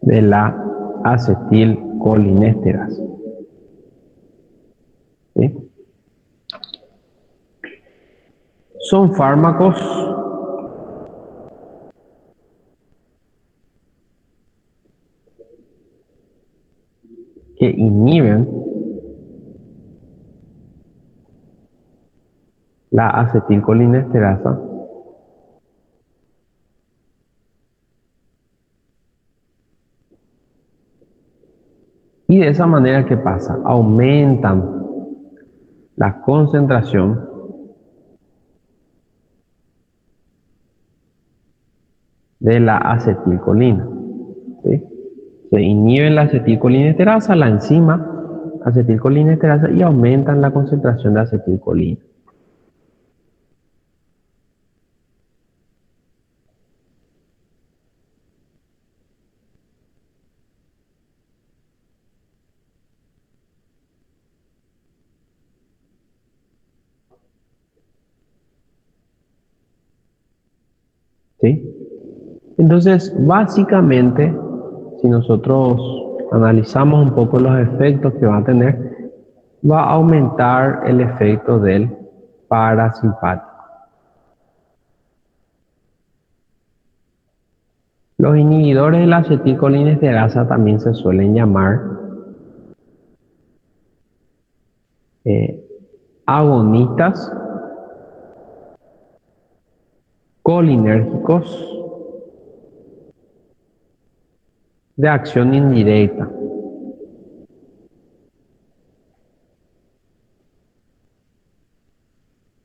de la acetilcolinesterasa. ¿Sí? Son fármacos que inhiben la acetilcolinesterasa y de esa manera, ¿qué pasa? Aumentan la concentración de la acetilcolina. ¿Sí? Se inhiben la acetilcolinesterasa, la enzima acetilcolinesterasa, y aumentan la concentración de acetilcolina. ¿Sí? Entonces, básicamente, si nosotros analizamos un poco los efectos que va a tener, va a aumentar el efecto del parasimpático. Los inhibidores de la acetilcolinesterasa también se suelen llamar agonistas colinérgicos de acción indirecta.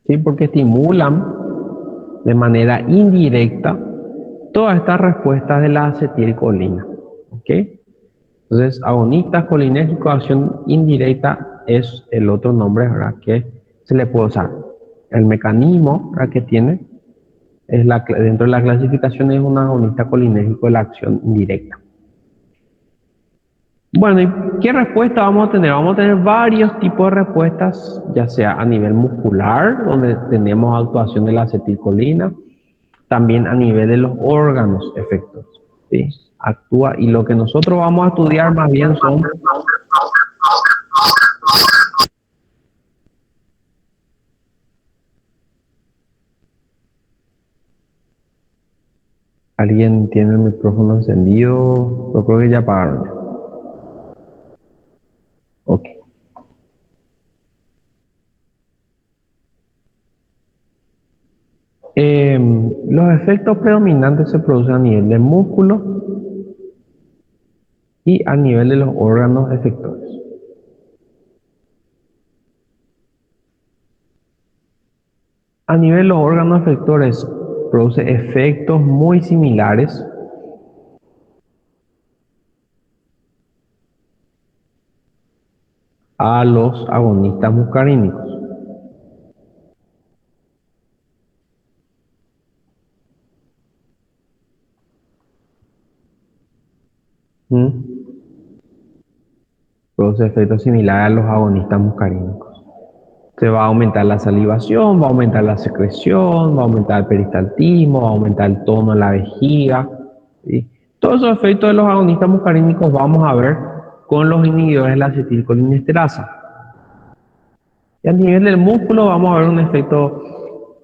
¿Sí? Porque estimulan de manera indirecta todas estas respuestas de la acetilcolina. ¿Ok? Entonces, agonistas colinérgicos de acción indirecta es el otro nombre, ¿verdad?, que se le puede usar. El mecanismo, ¿verdad?, que tiene es dentro de la clasificación es un agonista colinérgico de la acción indirecta. Bueno, ¿y qué respuesta vamos a tener? Vamos a tener varios tipos de respuestas, ya sea a nivel muscular, donde tenemos actuación de la acetilcolina, también a nivel de los órganos efectos, ¿sí? Actúa, y lo que nosotros vamos a estudiar más bien son... ¿Alguien tiene el micrófono encendido? Yo creo que ya apagaron. Ok. Los efectos predominantes se producen a nivel del músculo y a nivel de los órganos efectores. A nivel de los órganos efectores produce efectos muy similares a los agonistas muscarínicos. ¿Mm? Produce efectos similares a los agonistas muscarínicos. Se va a aumentar la salivación, va a aumentar la secreción, va a aumentar el peristaltismo, va a aumentar el tono de la vejiga, ¿sí? Todos esos efectos de los agonistas muscarínicos vamos a ver con los inhibidores de la acetilcolinesterasa. Y a nivel del músculo vamos a ver un efecto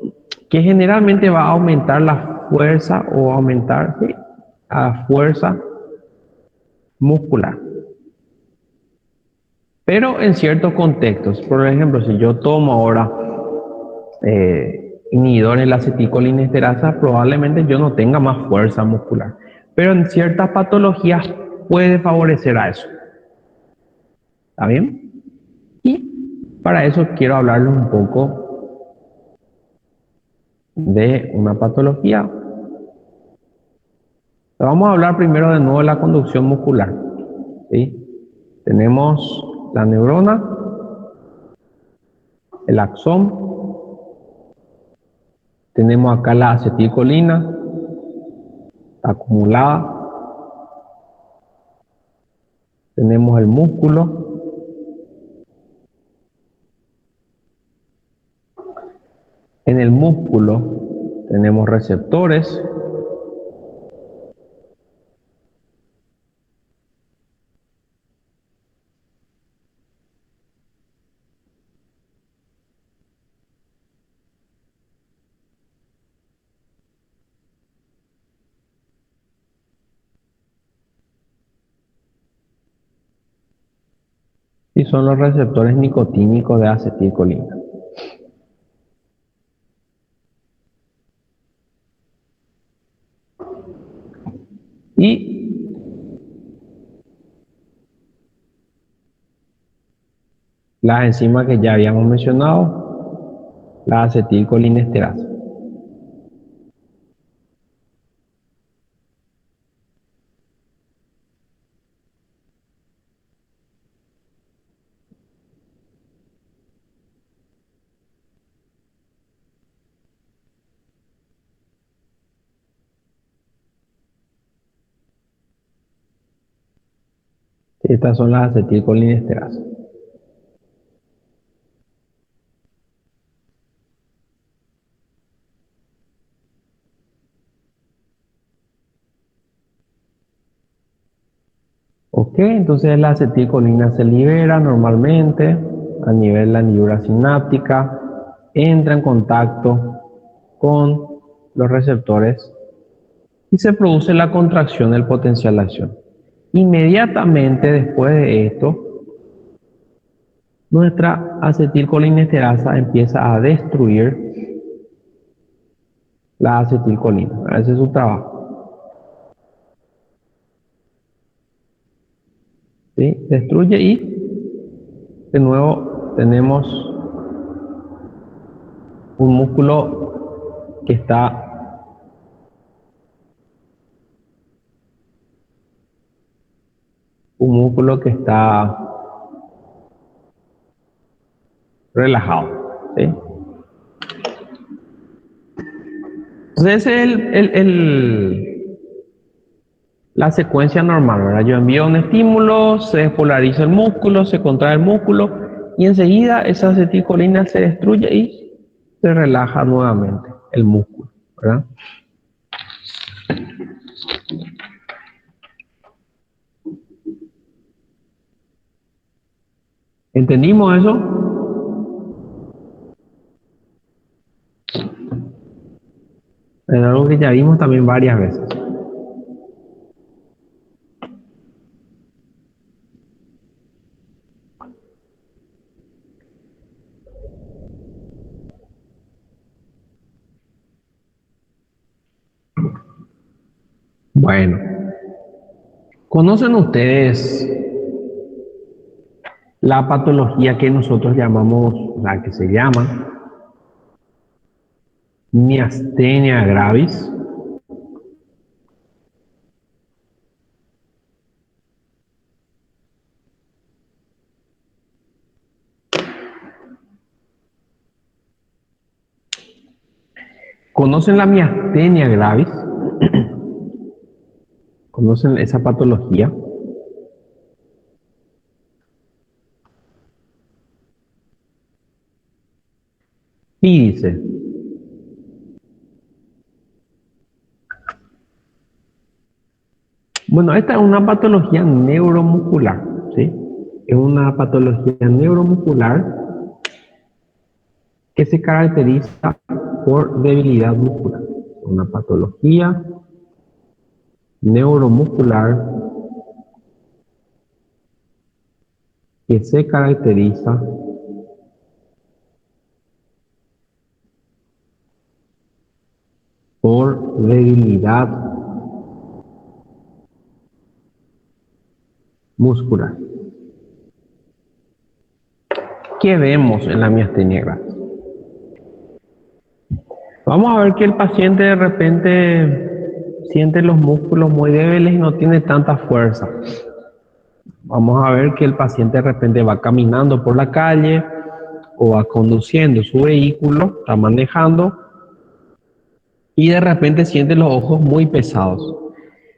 que generalmente va a aumentar la fuerza o aumentar, ¿sí?, la fuerza muscular. Pero en ciertos contextos, por ejemplo, si yo tomo ahora inhibidores de la acetilcolinesterasa, probablemente yo no tenga más fuerza muscular. Pero en ciertas patologías puede favorecer a eso. ¿Está bien? Y para eso quiero hablarles un poco de una patología. Vamos a hablar primero de nuevo de la conducción muscular, ¿sí? Tenemos la neurona, el axón, tenemos acá la acetilcolina acumulada, tenemos el músculo, en el músculo tenemos receptores, Y son los receptores nicotínicos de acetilcolina. Y las enzimas que ya habíamos mencionado, la acetilcolinesterasa. Estas son las acetilcolinesterasas. Ok, entonces la acetilcolina se libera normalmente a nivel de la neurona sináptica, entra en contacto con los receptores y se produce la contracción del potencial de acción. Inmediatamente después de esto, nuestra acetilcolinesterasa empieza a destruir la acetilcolina. Ese es su trabajo. ¿Sí? Destruye y de nuevo tenemos un músculo que está relajado. ¿Sí? Entonces esa es la secuencia normal, ¿verdad? Yo envío un estímulo, se despolariza el músculo, se contrae el músculo y enseguida esa acetilcolina se destruye y se relaja nuevamente el músculo, ¿verdad? ¿Entendimos eso? Es algo que ya vimos también varias veces. Bueno, ¿conocen ustedes la patología que nosotros llamamos, la que se llama miastenia gravis? ¿Conocen la miastenia gravis? ¿Conocen esa patología? Y dice, bueno, esta es una patología neuromuscular, ¿sí? Es una patología neuromuscular que se caracteriza por debilidad muscular. Una patología neuromuscular que se caracteriza por debilidad muscular. ¿Qué vemos en la miastenia gravis? Vamos a ver que el paciente de repente siente los músculos muy débiles y no tiene tanta fuerza. Vamos a ver que el paciente de repente va caminando por la calle o va conduciendo su vehículo, está manejando y de repente siente los ojos muy pesados.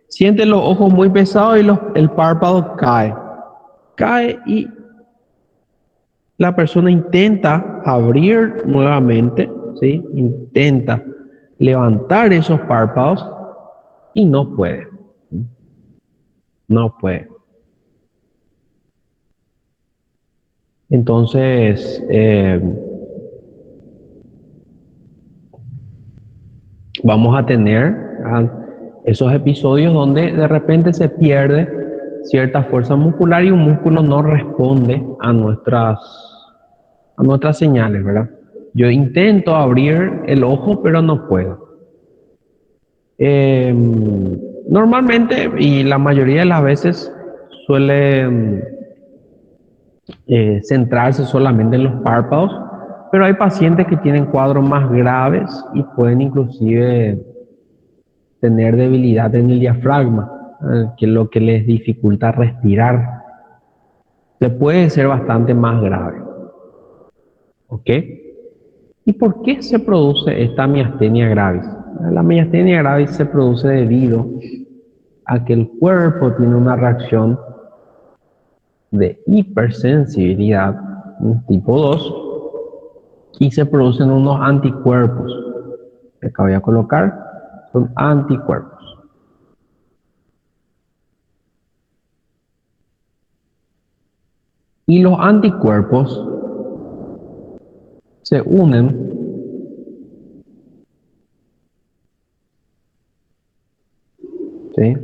Siente los ojos muy pesados y el párpado cae. Cae y la persona intenta abrir nuevamente, ¿sí? Intenta levantar esos párpados y no puede. No puede. Entonces, vamos a tener esos episodios donde de repente cierta fuerza muscular y un músculo no responde a nuestras señales, ¿verdad? Yo intento abrir el ojo, pero no puedo. Normalmente, y la mayoría de las veces, suele centrarse solamente en los párpados, pero hay pacientes que tienen cuadros más graves y pueden inclusive tener debilidad en el diafragma, que es lo que les dificulta respirar. Se puede ser bastante más grave. ¿Ok? ¿Y por qué se produce esta miastenia gravis? La miastenia gravis se produce debido a que el cuerpo tiene una reacción de hipersensibilidad tipo 2 y se producen unos anticuerpos. Acá voy a colocar, son anticuerpos. Y los anticuerpos se unen, ¿sí?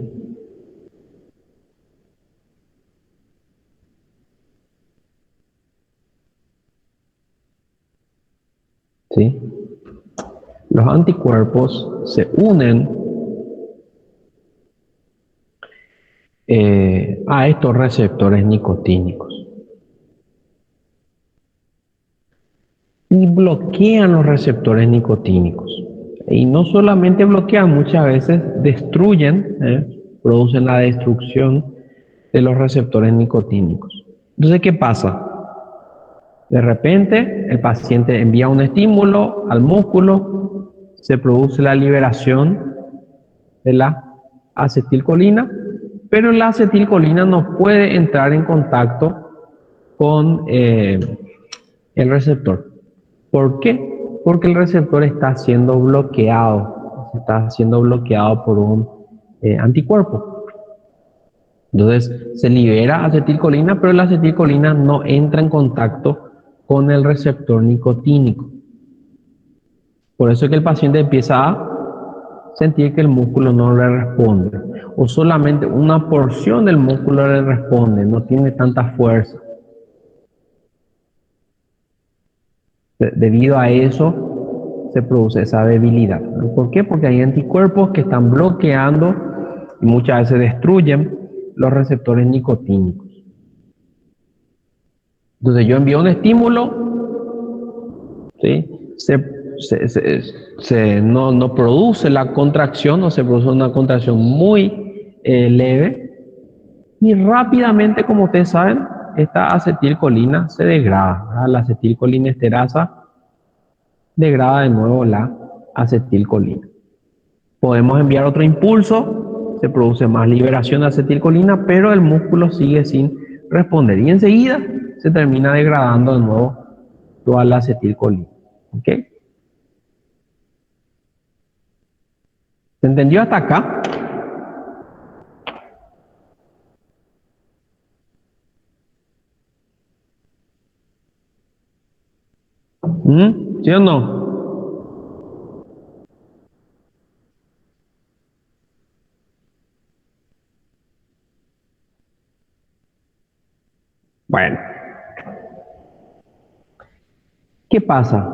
¿Sí? Los anticuerpos se unen a estos receptores nicotínicos y bloquean los receptores nicotínicos. Y no solamente bloquean, muchas veces destruyen, producen la destrucción de los receptores nicotínicos. Entonces, ¿qué pasa? De repente, el paciente envía un estímulo al músculo, se produce la liberación de la acetilcolina, pero la acetilcolina no puede entrar en contacto con el receptor. ¿Por qué? Porque el receptor está siendo bloqueado por un anticuerpo. Entonces se libera acetilcolina, pero la acetilcolina no entra en contacto con el receptor nicotínico. Por eso es que el paciente empieza a sentir que el músculo no le responde, o solamente una porción del músculo le responde, no tiene tanta fuerza. Debido a eso se produce esa debilidad. ¿Por qué? Porque hay anticuerpos que están bloqueando y muchas veces destruyen los receptores nicotínicos. Entonces yo envío un estímulo, ¿sí? No produce la contracción, o se produce una contracción muy leve, y rápidamente, como ustedes saben, esta acetilcolina se degrada, ¿verdad? La acetilcolinesterasa degrada de nuevo la acetilcolina. Podemos enviar otro impulso, se produce más liberación de acetilcolina, pero el músculo sigue sin responder y enseguida se termina degradando de nuevo toda la acetilcolina. ¿Ok? ¿Se entendió hasta acá? ¿Sí o no? Bueno, ¿qué pasa?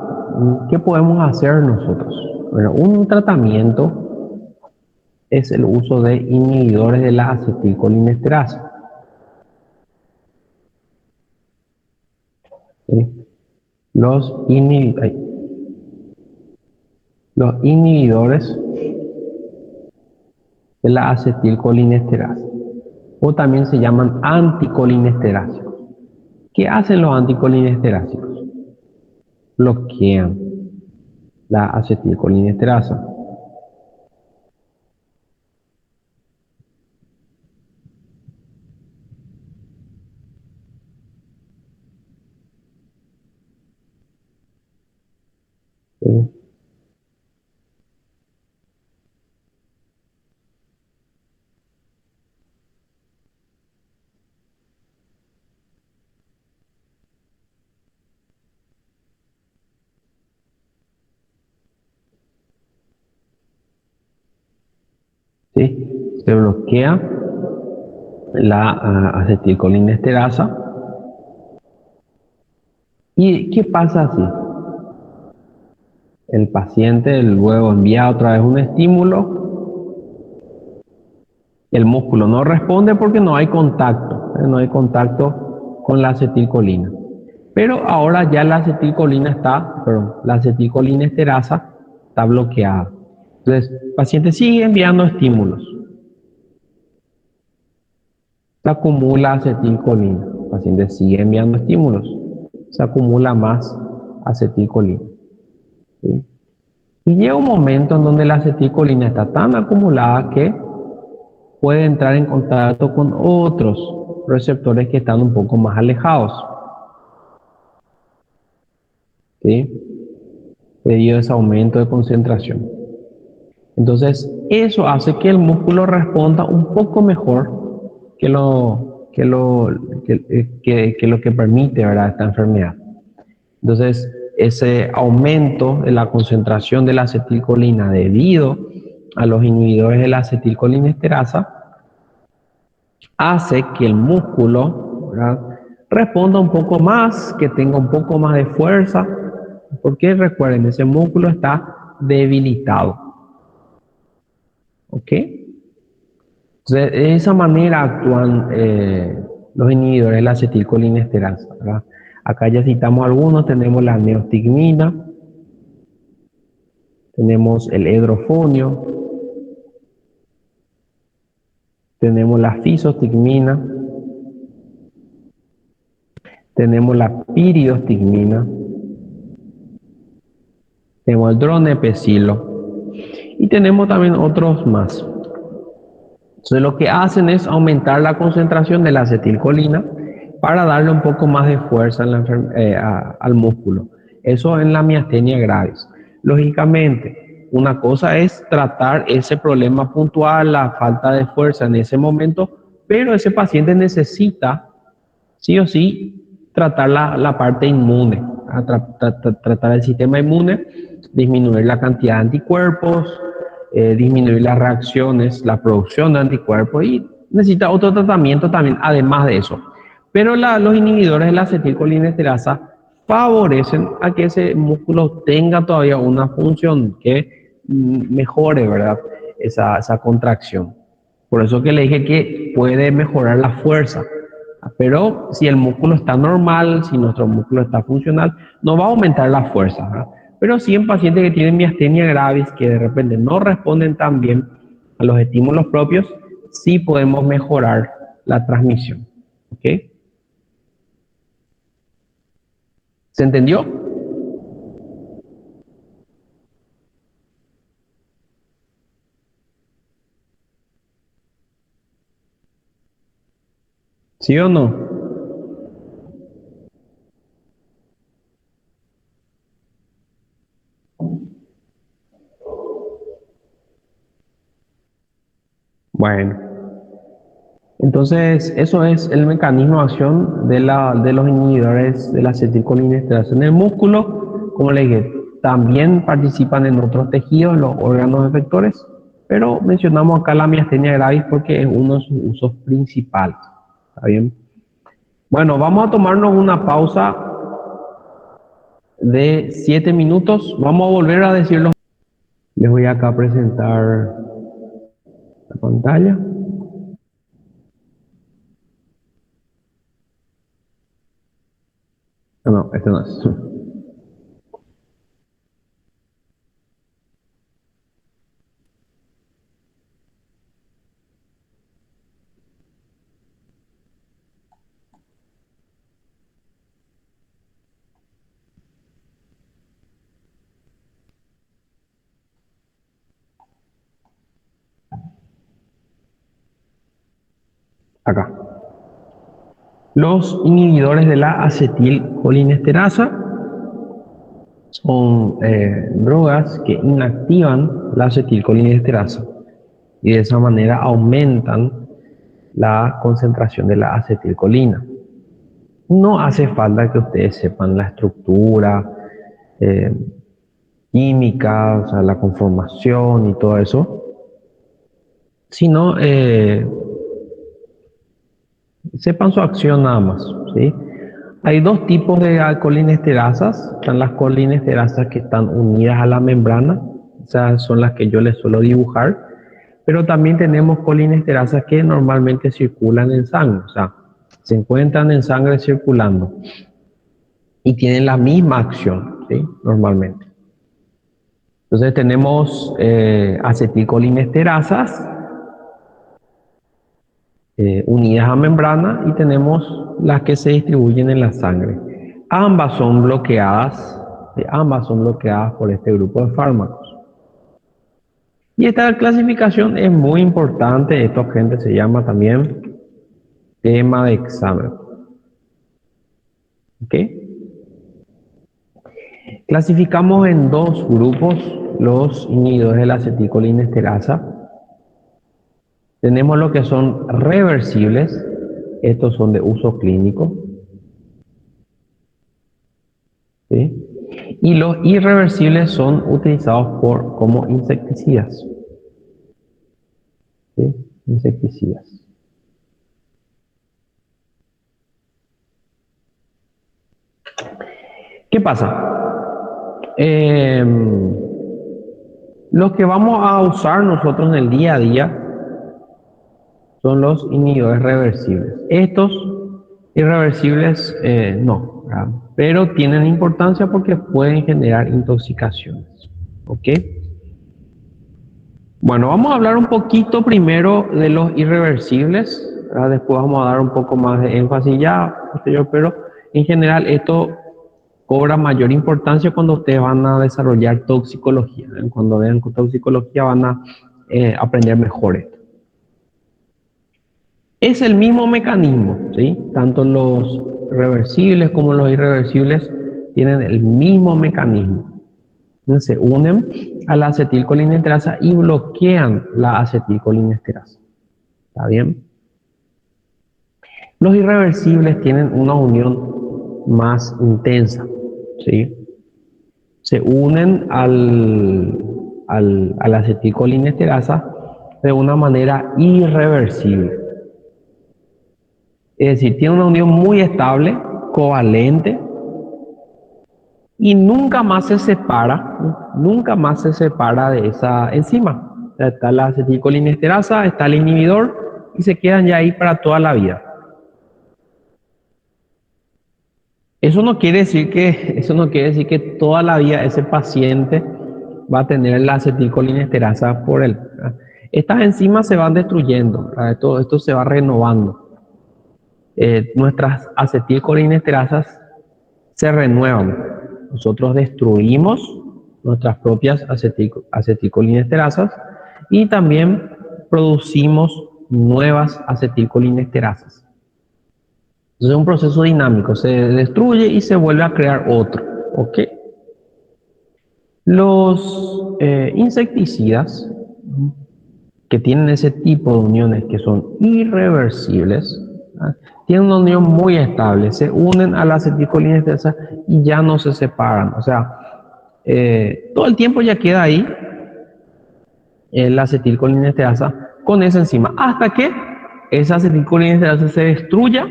¿Qué podemos hacer nosotros? Bueno, un tratamiento es el uso de inhibidores de la acetilcolinesterasa. ¿Sí? Los inhibidores de la acetilcolinesterasa, o también se llaman anticolinesterásicos. ¿Qué hacen los anticolinesterásicos? Bloquean la acetilcolinesterasa. ¿Sí? ¿Sí? Se bloquea la acetilcolinesterasa. ¿Y qué pasa así? El paciente luego envía otra vez un estímulo, el músculo no responde porque no hay contacto, no hay contacto con la acetilcolina. Pero ahora ya la la acetilcolinesterasa está bloqueada. Entonces, el paciente sigue enviando estímulos. Se acumula acetilcolina. El paciente sigue enviando estímulos. Se acumula más acetilcolina. ¿Sí? Y llega un momento en donde la acetilcolina está tan acumulada que puede entrar en contacto con otros receptores que están un poco más alejados. ¿Sí? Debido a ese aumento de concentración. Entonces, eso hace que el músculo responda un poco mejor que lo que permite, ¿verdad?, esta enfermedad. Entonces, ese aumento de la concentración de la acetilcolina debido a los inhibidores de la acetilcolinesterasa hace que el músculo, ¿verdad?, responda un poco más, que tenga un poco más de fuerza, porque recuerden, ese músculo está debilitado. ¿Ok? Entonces, de esa manera actúan los inhibidores de la acetilcolinesterasa, ¿verdad? Acá ya citamos algunos, tenemos la neostigmina, tenemos el edrofonio, tenemos la fisostigmina, tenemos la piridostigmina, tenemos el dronepecilo y tenemos también otros más. Entonces lo que hacen es aumentar la concentración de la acetilcolina para darle un poco más de fuerza al músculo. Eso en la miastenia gravis. Lógicamente, una cosa es tratar ese problema puntual, la falta de fuerza en ese momento, pero ese paciente necesita, sí o sí, tratar la parte inmune, tratar el sistema inmune, disminuir la cantidad de anticuerpos, disminuir las reacciones, la producción de anticuerpos y necesita otro tratamiento también, además de eso. Pero los inhibidores de la acetilcolinesterasa favorecen a que ese músculo tenga todavía una función que mejore, ¿verdad?, esa contracción. Por eso que le dije que puede mejorar la fuerza. Pero si el músculo está normal, si nuestro músculo está funcional, no va a aumentar la fuerza, ¿verdad? Pero sí en pacientes que tienen miastenia gravis, que de repente no responden tan bien a los estímulos propios, sí podemos mejorar la transmisión. ¿Ok? ¿Se entendió? ¿Sí o no? Bueno, entonces eso es el mecanismo de acción de los inhibidores de la acetilcolinesterasa en el músculo. Como le dije, también participan en otros tejidos, los órganos efectores, pero mencionamos acá la miastenia gravis porque es uno de sus usos principales. ¿Está bien? Bueno, vamos a tomarnos una pausa de 7 minutos. Vamos a volver a decirlo. Les voy acá a presentar la pantalla. No, este no es. Acá. Los inhibidores de la acetilcolinesterasa son drogas que inactivan la acetilcolinesterasa y de esa manera aumentan la concentración de la acetilcolina. No hace falta que ustedes sepan la estructura eh, química, o sea, la conformación y todo eso, sino sepan su acción nada más, ¿sí? Hay dos tipos de colinesterasas. Están las colinesterasas que están unidas a la membrana, esas son las que yo les suelo dibujar, pero también tenemos colinesterasas que normalmente circulan en sangre, o sea, se encuentran en sangre circulando y tienen la misma acción, ¿sí? Normalmente. Entonces tenemos acetilcolinesterasas unidas a membrana y tenemos las que se distribuyen en la sangre. Ambas son bloqueadas por este grupo de fármacos. Y esta clasificación es muy importante, esto gente se llama también tema de examen. ¿Ok? Clasificamos en dos grupos los inhibidores de la acetilcolinesterasa. Tenemos lo que son reversibles, estos son de uso clínico, ¿sí? Y los irreversibles son utilizados como insecticidas, ¿sí? Insecticidas. ¿Qué pasa? Los que vamos a usar nosotros en el día a día son los inhibidores reversibles. Estos irreversibles no, ¿verdad? Pero tienen importancia porque pueden generar intoxicaciones. ¿Ok? Bueno, vamos a hablar un poquito primero de los irreversibles, ¿verdad? Después vamos a dar un poco más de énfasis ya posterior, pero en general esto cobra mayor importancia cuando ustedes van a desarrollar toxicología, ¿eh? Cuando vean toxicología van a aprender mejor esto. Es el mismo mecanismo, ¿sí? Tanto los reversibles como los irreversibles tienen el mismo mecanismo. Se unen a la acetilcolinesterasa y bloquean la acetilcolinesterasa. ¿Está bien? Los irreversibles tienen una unión más intensa, ¿sí? Se unen a la acetilcolinesterasa de una manera irreversible. Es decir, tiene una unión muy estable, covalente, y nunca más se separa de esa enzima. Está la acetilcolinesterasa, está el inhibidor, y se quedan ya ahí para toda la vida. Eso no quiere decir que toda la vida ese paciente va a tener la acetilcolinesterasa por él, ¿verdad? Estas enzimas se van destruyendo, ¿verdad? Todo esto se va renovando. Nuestras acetilcolinesterasas se renuevan. Nosotros destruimos nuestras propias acetilcolinesterasas y también producimos nuevas acetilcolinesterasas. Entonces es un proceso dinámico, se destruye y se vuelve a crear otro. ¿Ok? Los insecticidas que tienen ese tipo de uniones que son irreversibles, ¿verdad? Tienen una unión muy estable, se unen a la acetilcolinesterasa y ya no se separan. O sea, todo el tiempo ya queda ahí la acetilcolinesterasa con esa enzima, hasta que esa acetilcolinesterasa se destruya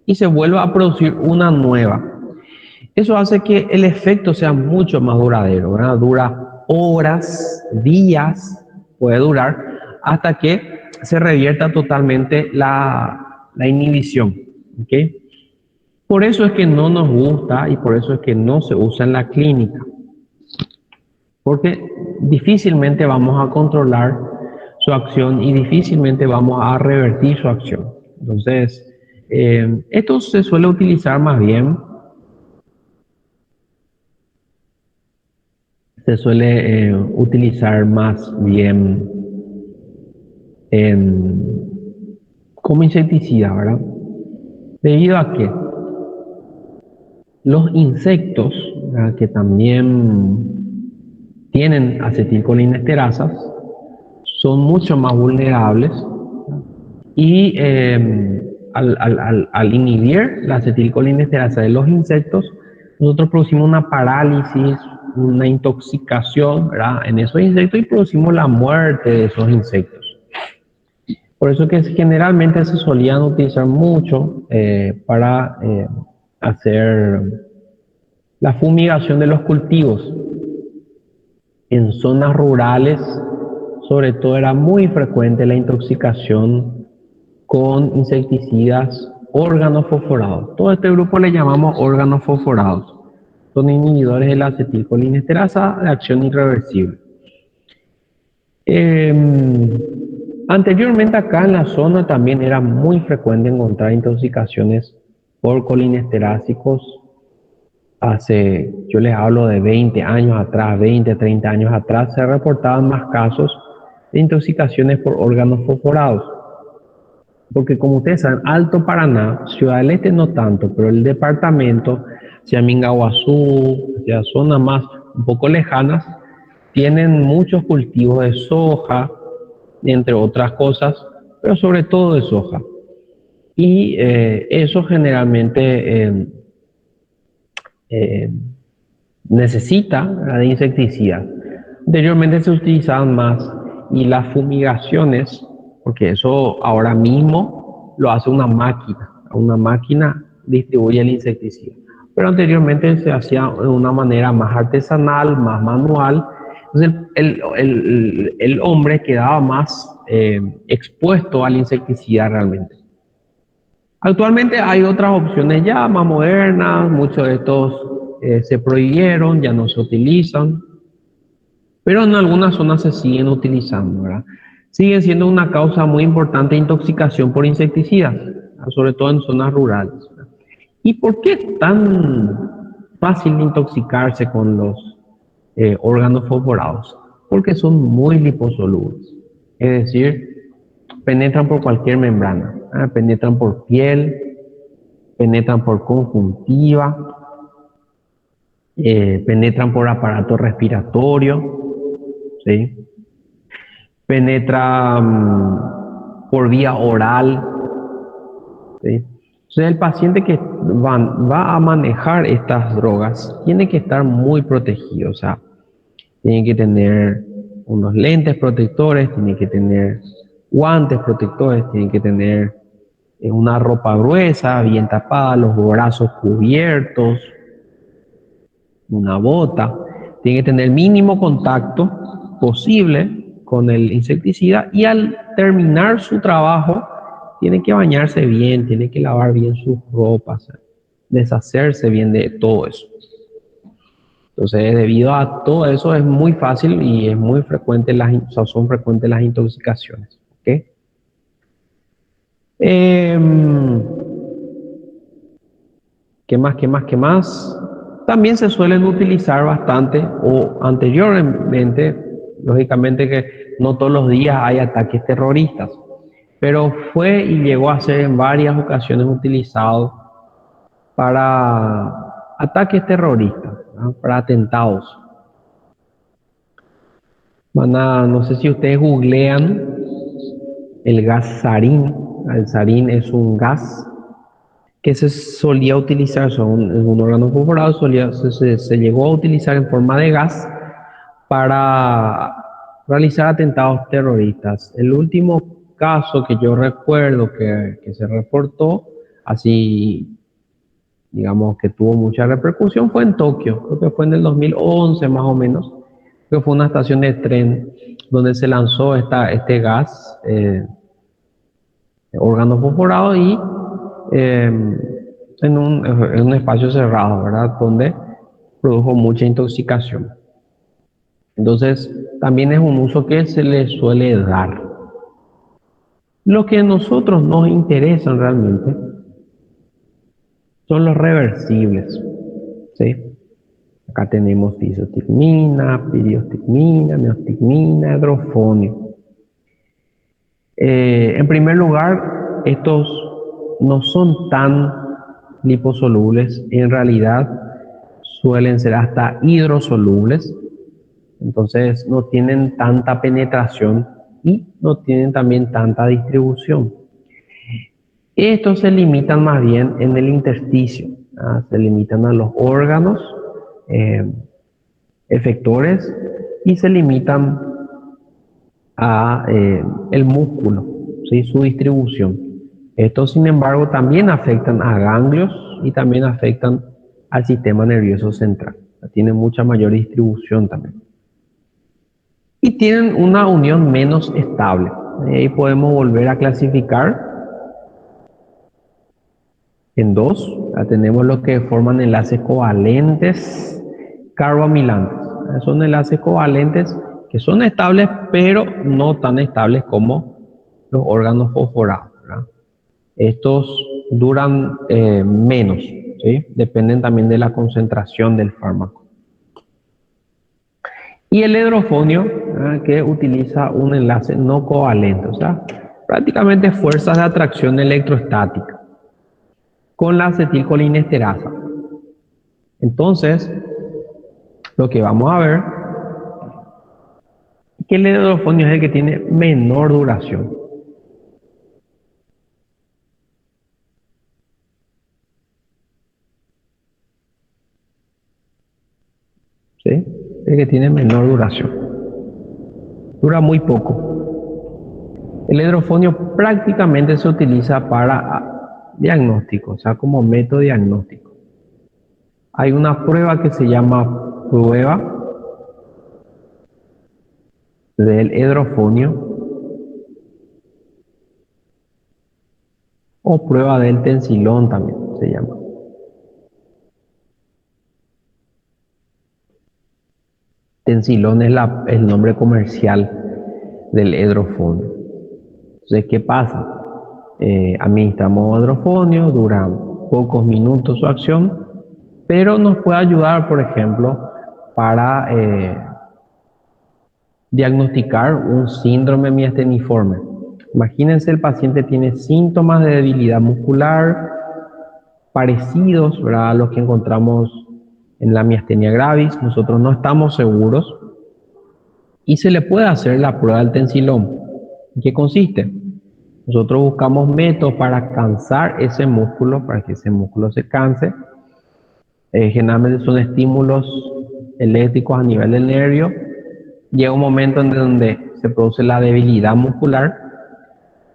y se vuelva a producir una nueva. Eso hace que el efecto sea mucho más duradero, ¿verdad? Dura horas, días, puede durar, hasta que se revierta totalmente la inhibición. ¿Okay? Por eso es que no nos gusta y por eso es que no se usa en la clínica. Porque difícilmente vamos a controlar su acción y difícilmente vamos a revertir su acción. Entonces, esto se suele utilizar más bien, como insecticida, ¿verdad? Debido a que los insectos, ¿verdad?, que también tienen acetilcolinesterasas, son mucho más vulnerables, ¿verdad? Y al inhibir la acetilcolinesterasa de los insectos, nosotros producimos una parálisis, una intoxicación, ¿verdad?, en esos insectos y producimos la muerte de esos insectos. Por eso que generalmente se solían utilizar mucho para hacer la fumigación de los cultivos. En zonas rurales, sobre todo, era muy frecuente la intoxicación con insecticidas organofosforados. Todo este grupo le llamamos organofosforados. Son inhibidores de la acetilcolinesterasa de acción irreversible. Anteriormente acá en la zona también era muy frecuente encontrar intoxicaciones por colinesterásicos. Yo les hablo de 20 años atrás, 20, 30 años atrás, se reportaban más casos de intoxicaciones por órganos fosforados. Porque como ustedes saben, Alto Paraná, Ciudad del Este no tanto, pero el departamento, hacia Mingaguazú, hacia zonas más un poco lejanas, tienen muchos cultivos de soja, entre otras cosas, pero sobre todo de soja. Y eso generalmente necesita de insecticidas. Anteriormente se utilizaban más y las fumigaciones, porque eso ahora mismo lo hace una máquina distribuye el insecticida. Pero anteriormente se hacía de una manera más artesanal, más manual. Entonces el hombre quedaba más expuesto al insecticida realmente. Actualmente hay otras opciones ya más modernas, muchos de estos se prohibieron, ya no se utilizan, pero en algunas zonas se siguen utilizando, ¿verdad? Siguen siendo una causa muy importante de intoxicación por insecticidas, sobre todo en zonas rurales, ¿verdad? ¿Y por qué es tan fácil intoxicarse con los órganos fosforados? Porque son muy liposolubles, es decir, penetran por cualquier membrana, penetran por piel, penetran por conjuntiva, penetran por aparato respiratorio, ¿sí? Penetran por vía oral, ¿sí? Entonces el paciente que va a manejar estas drogas tiene que estar muy protegido, o sea, tiene que tener unos lentes protectores, tiene que tener guantes protectores, tiene que tener una ropa gruesa, bien tapada, los brazos cubiertos, una bota. Tiene que tener el mínimo contacto posible con el insecticida y al terminar su trabajo tiene que bañarse bien, tiene que lavar bien sus ropas, deshacerse bien de todo eso. Entonces, debido a todo eso es muy fácil y es muy frecuente, son frecuentes las intoxicaciones. ¿Okay? ¿Qué más? ¿Qué más? ¿Qué más? También se suelen utilizar bastante, o anteriormente, lógicamente que no todos los días hay ataques terroristas, pero fue y llegó a ser en varias ocasiones utilizado para ataques terroristas, ¿no? Para atentados. No sé si ustedes googlean el gas sarín. El sarín es un gas que se solía utilizar, en un órgano fosforado, se llegó a utilizar en forma de gas para realizar atentados terroristas. El último caso que yo recuerdo que se reportó, así digamos que tuvo mucha repercusión, fue en Tokio, creo que fue en el 2011 más o menos, que fue una estación de tren donde se lanzó este gas, órgano fosforado y en un espacio cerrado, ¿verdad? Donde produjo mucha intoxicación. Entonces, también es un uso que se le suele dar. Lo que a nosotros nos interesan realmente son los reversibles, ¿sí? Acá tenemos isotecmina, piriostigmina, neostigmina, hidrofonio. En primer lugar, estos no son tan liposolubles, en realidad suelen ser hasta hidrosolubles, entonces no tienen tanta penetración y no tienen también tanta distribución. Estos se limitan más bien en el intersticio, se limitan a los órganos efectores y se limitan a el músculo, ¿sí? Su distribución. Estos, sin embargo, también afectan a ganglios y también afectan al sistema nervioso central. Tienen mucha mayor distribución también. Y tienen una unión menos estable. Ahí podemos volver a clasificar en dos. Tenemos los que forman enlaces covalentes carboamilantes. Son enlaces covalentes que son estables, pero no tan estables como los órganos fosforados, ¿verdad? Estos duran menos, ¿sí? Dependen también de la concentración del fármaco. Y el hidrofonio, que utiliza un enlace no covalente, o sea, prácticamente fuerzas de atracción electrostática con la acetilcolinesterasa. Entonces, lo que vamos a ver es que el hidrofonio es el que tiene menor duración. ¿Sí? El que tiene menor duración. Dura muy poco. El hidrofonio prácticamente se utiliza para diagnóstico, o sea, como método diagnóstico. Hay una prueba que se llama prueba del hidrofonio o prueba del tensilón también se llama. Tensilón es el nombre comercial del hidrofonio. Entonces, ¿qué pasa? Administramos hidrofonio, dura pocos minutos su acción, pero nos puede ayudar, por ejemplo, para diagnosticar un síndrome miasteniforme. Imagínense, el paciente tiene síntomas de debilidad muscular parecidos, ¿verdad?, a los que encontramos en la miastenia gravis. Nosotros no estamos seguros y se le puede hacer la prueba del tensilón. ¿En qué consiste? Nosotros buscamos métodos para cansar ese músculo, para que ese músculo se canse. Generalmente son estímulos eléctricos a nivel del nervio. Llega un momento en donde se produce la debilidad muscular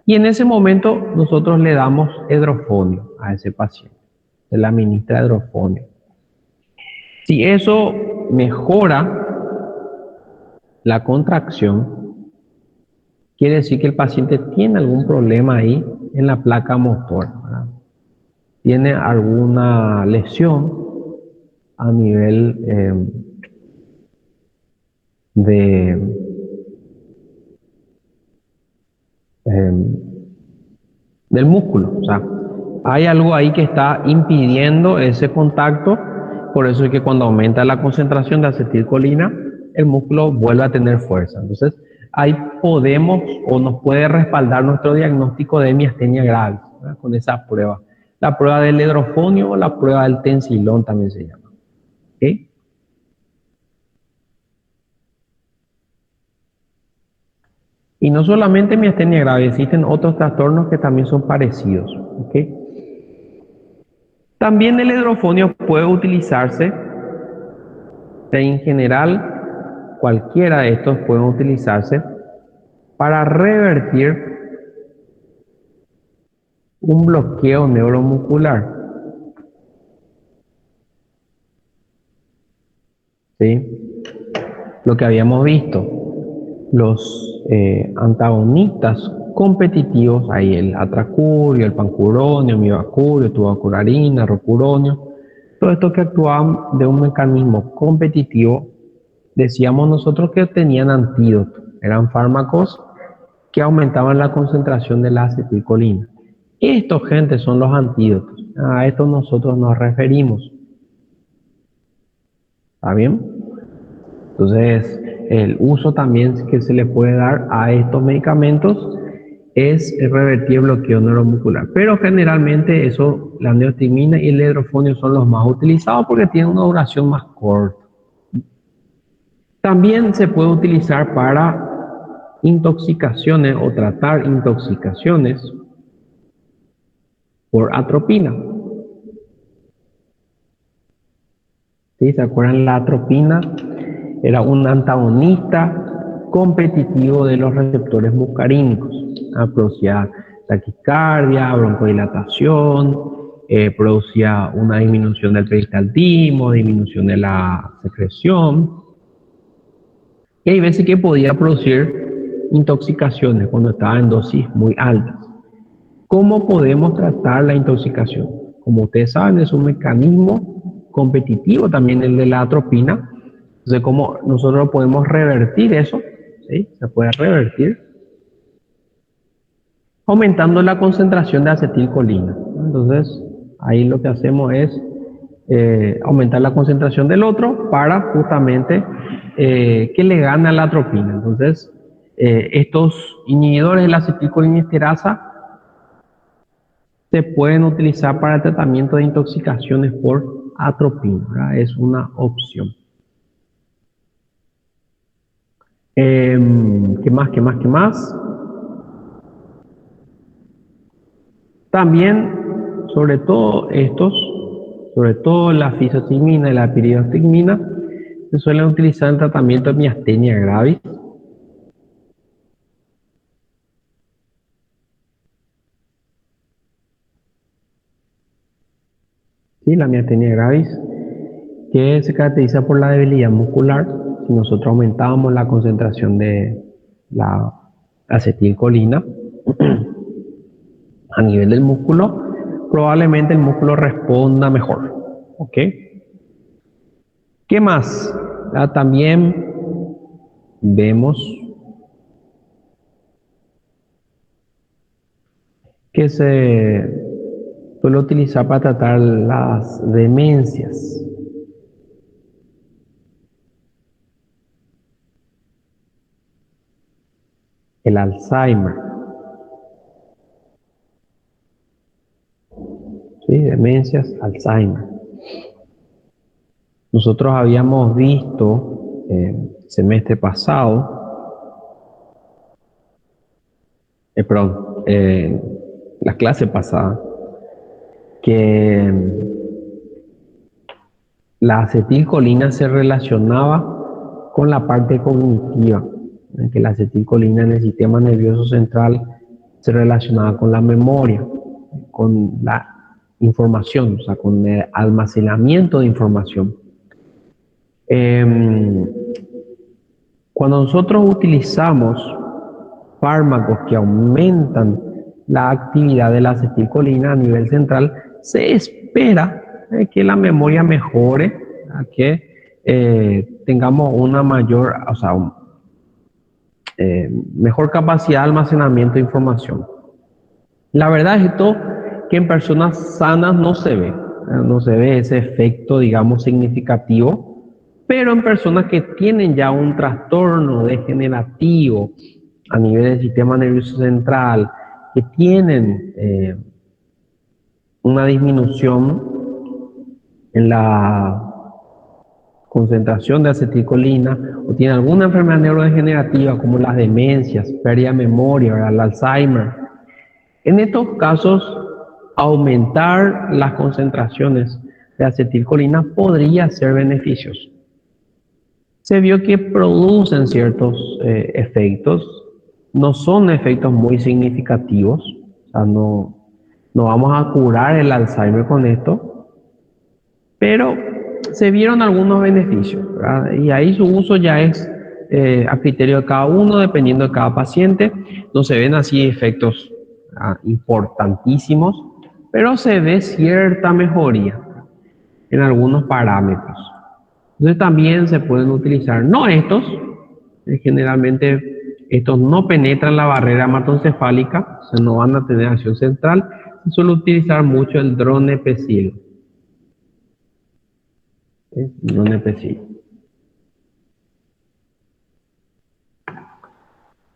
y en ese momento nosotros le damos hidrofonio a ese paciente. Se le administra hidrofonio. Si eso mejora la contracción, quiere decir que el paciente tiene algún problema ahí en la placa motora, ¿verdad? Tiene alguna lesión a nivel de del músculo. O sea, hay algo ahí que está impidiendo ese contacto. Por eso es que cuando aumenta la concentración de acetilcolina, el músculo vuelve a tener fuerza. Entonces, ahí podemos o nos puede respaldar nuestro diagnóstico de miastenia gravis, ¿verdad?, con esa prueba. La prueba del hidrofonio o la prueba del tensilón también se llama. ¿Okay? Y no solamente miastenia gravis, existen otros trastornos que también son parecidos. ¿Okay? También el hidrofonio puede utilizarse, en general, cualquiera de estos pueden utilizarse para revertir un bloqueo neuromuscular. ¿Sí? Lo que habíamos visto, los antagonistas competitivos, ahí el atracurio, el pancuronio, mivacurio, tubacurarina, rocuronio, todo esto que actuaban de un mecanismo competitivo, decíamos nosotros que tenían antídoto, eran fármacos que aumentaban la concentración de la acetilcolina. Estos, gente, son los antídotos. A estos nosotros nos referimos. ¿Está bien? Entonces, el uso también que se le puede dar a estos medicamentos es revertir el bloqueo neuromuscular. Pero generalmente eso, la neostigmina y el hidrofonio son los más utilizados porque tienen una duración más corta. También se puede utilizar para intoxicaciones o tratar intoxicaciones por atropina. ¿Sí? ¿Se acuerdan? La atropina era un antagonista competitivo de los receptores muscarínicos. Producía taquicardia, broncodilatación, producía una disminución del peristaltismo, disminución de la secreción. Y hay veces que podía producir intoxicaciones cuando estaba en dosis muy altas. ¿Cómo podemos tratar la intoxicación? Como ustedes saben, es un mecanismo competitivo también el de la atropina. Entonces, ¿cómo nosotros podemos revertir eso? ¿Sí? Se puede revertir aumentando la concentración de acetilcolina. Entonces, ahí lo que hacemos es aumentar la concentración del otro para justamente que le gane a la atropina. Entonces, estos inhibidores de la acetilcolinesterasa se pueden utilizar para el tratamiento de intoxicaciones por atropina, ¿verdad? Es una opción. ¿Qué más? ¿Qué más? ¿Qué más? También, sobre todo la fisostigmina y la piridostigmina, se suelen utilizar en tratamiento de miastenia gravis. Sí, la miastenia gravis, que se caracteriza por la debilidad muscular. Si nosotros aumentábamos la concentración de la acetilcolina a nivel del músculo, probablemente el músculo responda mejor. ¿Ok? ¿Qué más? También vemos que se suele utilizar para tratar las demencias. El Alzheimer. ¿Sí? Demencias, Alzheimer. Nosotros habíamos visto semestre pasado, la clase pasada, que la acetilcolina se relacionaba con la parte cognitiva, que la acetilcolina en el sistema nervioso central se relacionaba con la memoria, con la información, o sea, con el almacenamiento de información. Cuando nosotros utilizamos fármacos que aumentan la actividad de la acetilcolina a nivel central, se espera que la memoria mejore, que tengamos una mayor, o sea, mejor capacidad de almacenamiento de información. La verdad es esto que en personas sanas no se ve, no se ve ese efecto, digamos, significativo, pero en personas que tienen ya un trastorno degenerativo a nivel del sistema nervioso central, que tienen una disminución en la concentración de acetilcolina o tienen alguna enfermedad neurodegenerativa como las demencias, pérdida de memoria, ¿verdad? El Alzheimer. En estos casos, aumentar las concentraciones de acetilcolina podría ser beneficioso. Se vio que producen ciertos efectos, no son efectos muy significativos, o sea, no vamos a curar el Alzheimer con esto, pero se vieron algunos beneficios, ¿verdad? Y ahí su uso ya es a criterio de cada uno, dependiendo de cada paciente. No se ven así efectos importantísimos, pero se ve cierta mejoría en algunos parámetros. Entonces también se pueden utilizar, no estos, generalmente estos no penetran la barrera hematoencefálica, o sea, no van a tener acción central. Se suele utilizar mucho el dronepecil. Dronepecil.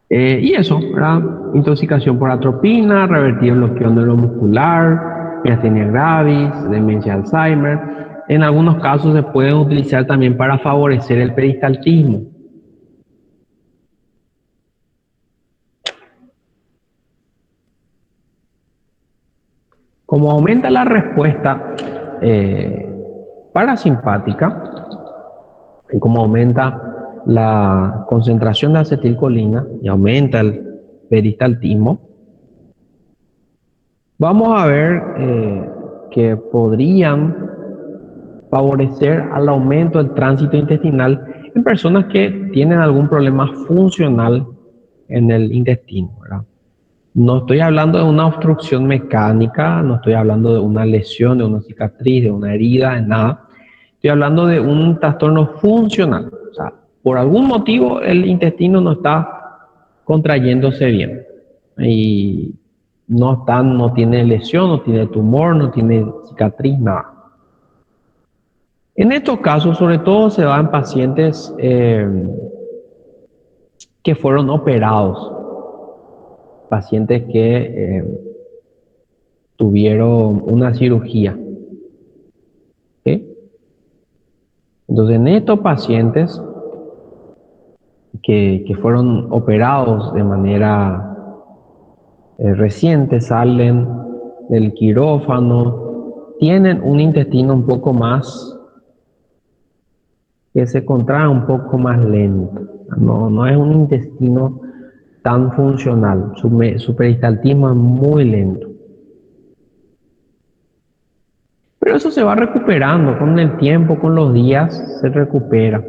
Y eso, ¿verdad? Intoxicación por atropina, revertir el bloqueo neuromuscular, miastenia gravis, demencia Alzheimer. En algunos casos se pueden utilizar también para favorecer el peristaltismo. Como aumenta la respuesta parasimpática, y como aumenta la concentración de acetilcolina y aumenta el peristaltismo, vamos a ver que podrían favorecer al aumento del tránsito intestinal en personas que tienen algún problema funcional en el intestino, ¿verdad? No estoy hablando de una obstrucción mecánica, no estoy hablando de una lesión, de una cicatriz, de una herida, de nada. Estoy hablando de un trastorno funcional. O sea, por algún motivo el intestino no está contrayéndose bien. Y no tiene lesión, no tiene tumor, no tiene cicatriz, nada. En estos casos, sobre todo, se dan pacientes que fueron operados, pacientes que tuvieron una cirugía. ¿Sí? Entonces, en estos pacientes que fueron operados de manera reciente, salen del quirófano, tienen un intestino un poco más, que se contrae un poco más lento. No es un intestino tan funcional, su peristaltismo es muy lento. Pero eso se va recuperando con el tiempo, con los días, se recupera.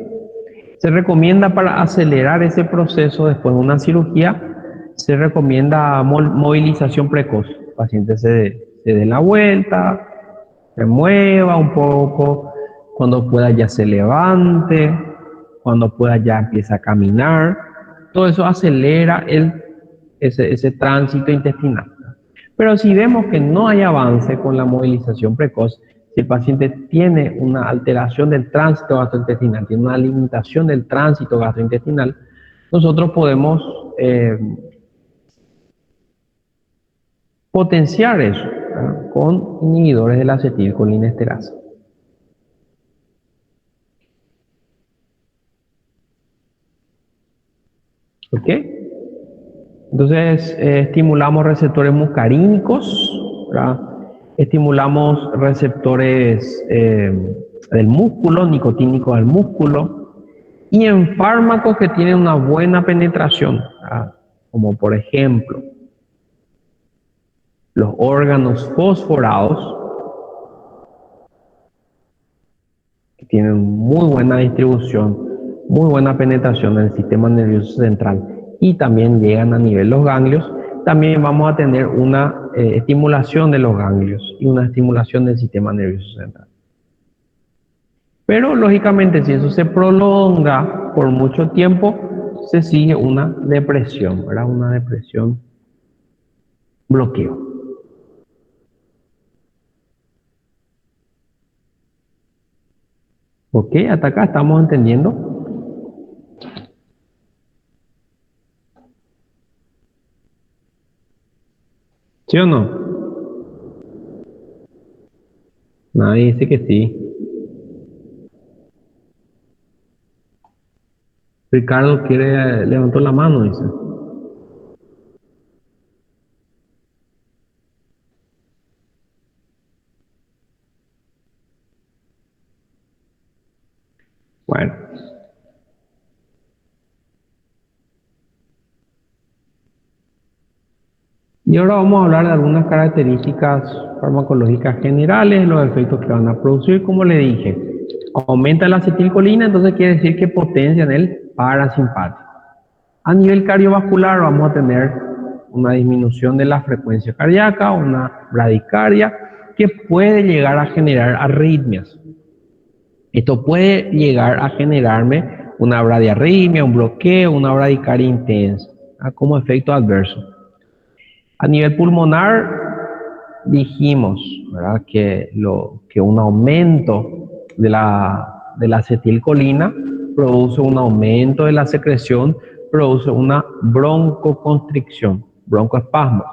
Se recomienda para acelerar ese proceso después de una cirugía, se recomienda movilización precoz. El paciente se dé la vuelta, se mueva un poco, cuando pueda ya se levante, cuando pueda ya empieza a caminar. Todo eso acelera ese tránsito intestinal. Pero si vemos que no hay avance con la movilización precoz, si el paciente tiene una alteración del tránsito gastrointestinal, tiene una limitación del tránsito gastrointestinal, nosotros podemos potenciar eso, ¿verdad?, con inhibidores de la acetilcolinesterasa. ¿Ok? Entonces, estimulamos receptores muscarínicos, ¿verdad? Estimulamos receptores del músculo, nicotínicos del músculo, y en fármacos que tienen una buena penetración, ¿verdad?, como por ejemplo los órganos fosforados, que tienen muy buena distribución, muy buena penetración en el sistema nervioso central y también llegan a nivel de los ganglios. También vamos a tener una estimulación de los ganglios y una estimulación del sistema nervioso central. Pero lógicamente, si eso se prolonga por mucho tiempo, se sigue una depresión, ¿verdad? Una depresión, bloqueo. ¿Ok? Hasta acá estamos entendiendo. ¿Sí o no? Nadie dice que sí. Ricardo levantó la mano, dice. Bueno. Y ahora vamos a hablar de algunas características farmacológicas generales, los efectos que van a producir. Como le dije, aumenta la acetilcolina, entonces quiere decir que potencian el parasimpático. A nivel cardiovascular vamos a tener una disminución de la frecuencia cardíaca, una bradicardia, que puede llegar a generar arritmias. Esto puede llegar a generarme una bradiarritmia, un bloqueo, una bradicardia intensa, como efecto adverso. A nivel pulmonar, dijimos, ¿verdad?, que un aumento de la acetilcolina produce un aumento de la secreción, produce una broncoconstricción, broncoespasmo.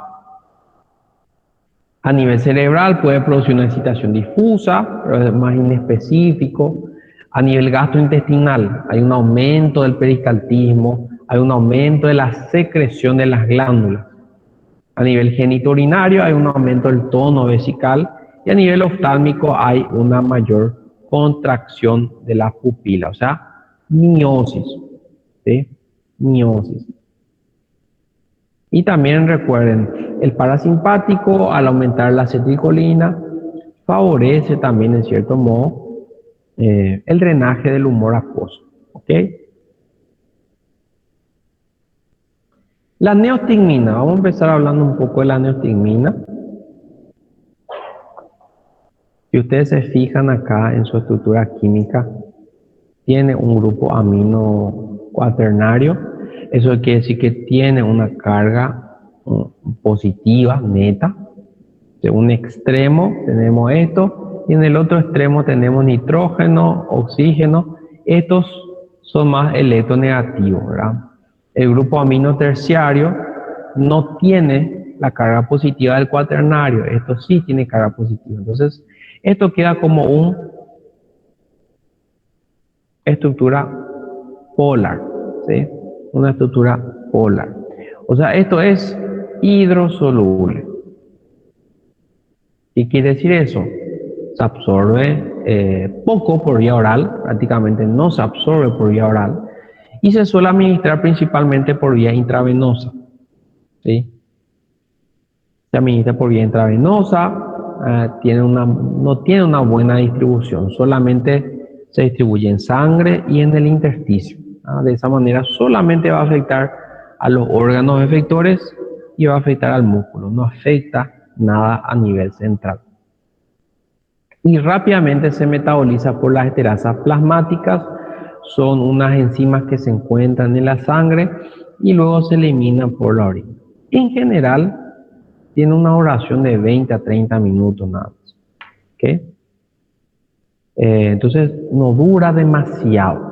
A nivel cerebral puede producir una excitación difusa, pero es más inespecífico. A nivel gastrointestinal hay un aumento del peristaltismo, hay un aumento de la secreción de las glándulas. A nivel genitourinario hay un aumento del tono vesical y a nivel oftálmico hay una mayor contracción de la pupila, o sea, miosis. ¿sí? Miosis. Y también recuerden, el parasimpático, al aumentar la acetilcolina, favorece también, en cierto modo, el drenaje del humor acuoso. ¿Ok? La neostigmina, vamos a empezar hablando un poco de la neostigmina. Si ustedes se fijan acá en su estructura química, tiene un grupo amino cuaternario. Eso quiere decir que tiene una carga positiva, neta. De un extremo tenemos esto y en el otro extremo tenemos nitrógeno, oxígeno. Estos son más electronegativos, ¿verdad? El grupo amino terciario no tiene la carga positiva del cuaternario, esto sí tiene carga positiva. Entonces, esto queda como una estructura polar, ¿sí? Una estructura polar. O sea, esto es hidrosoluble. ¿Qué quiere decir eso? Se absorbe poco por vía oral, prácticamente no se absorbe por vía oral, y se suele administrar principalmente por vía intravenosa, ¿sí? Se administra por vía intravenosa, no tiene una buena distribución, solamente se distribuye en sangre y en el intersticio. De esa manera solamente va a afectar a los órganos efectores y va a afectar al músculo, no afecta nada a nivel central. Y rápidamente se metaboliza por las esterasas plasmáticas, son unas enzimas que se encuentran en la sangre y luego se eliminan por la orina. En general, tiene una duración de 20 a 30 minutos nada más. ¿Okay? Entonces, no dura demasiado.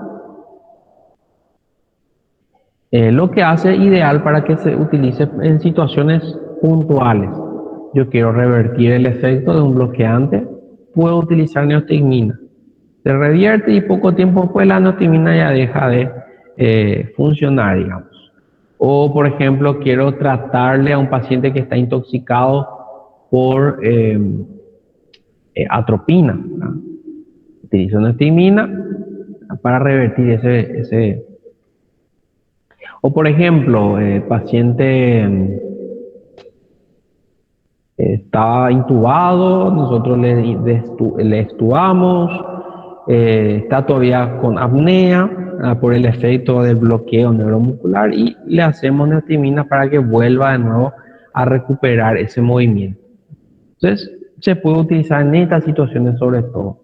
Lo que hace ideal para que se utilice en situaciones puntuales. Yo quiero revertir el efecto de un bloqueante, puedo utilizar neostigmina. Se revierte y poco tiempo después la neostigmina ya deja de funcionar, digamos. O, por ejemplo, quiero tratarle a un paciente que está intoxicado por atropina, ¿no? Utilizo neostigmina para revertir ese. O, por ejemplo, paciente estaba intubado, nosotros le extubamos, está todavía con apnea por el efecto del bloqueo neuromuscular y le hacemos neostigmina para que vuelva de nuevo a recuperar ese movimiento. Entonces, se puede utilizar en estas situaciones sobre todo.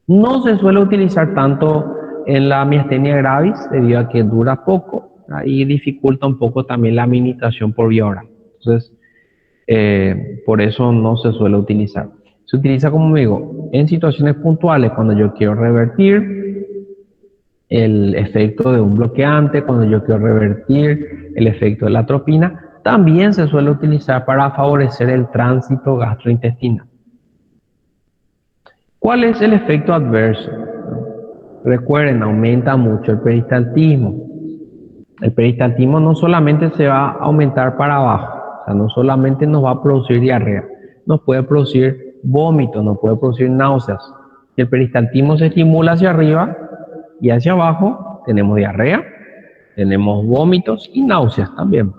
No se suele utilizar tanto en la miastenia gravis debido a que dura poco, ¿verdad? Y dificulta un poco también la administración por vía oral. Entonces, por eso no se suele utilizar. Se utiliza, como digo, en situaciones puntuales cuando yo quiero revertir el efecto de un bloqueante, cuando yo quiero revertir el efecto de la atropina. También se suele utilizar para favorecer el tránsito gastrointestinal. ¿Cuál es el efecto adverso? Recuerden, aumenta mucho el peristaltismo. El peristaltismo no solamente se va a aumentar para abajo, o sea, no solamente nos va a producir diarrea, nos puede producir vómitos, nos puede producir náuseas. Si el peristaltismo se estimula hacia arriba y hacia abajo, tenemos diarrea, tenemos vómitos y náuseas también.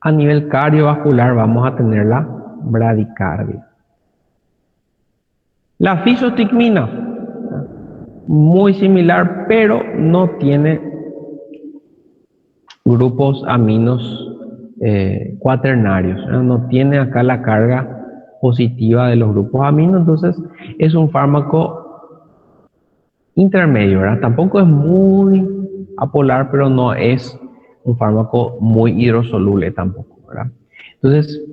A nivel cardiovascular vamos a tener la bradicardia. La fisostigmina, muy similar, pero no tiene grupos aminos cuaternarios, ¿no? No tiene acá la carga positiva de los grupos aminos, entonces es un fármaco intermedio, ¿verdad? Tampoco es muy apolar, pero no es un fármaco muy hidrosoluble tampoco, ¿verdad? Entonces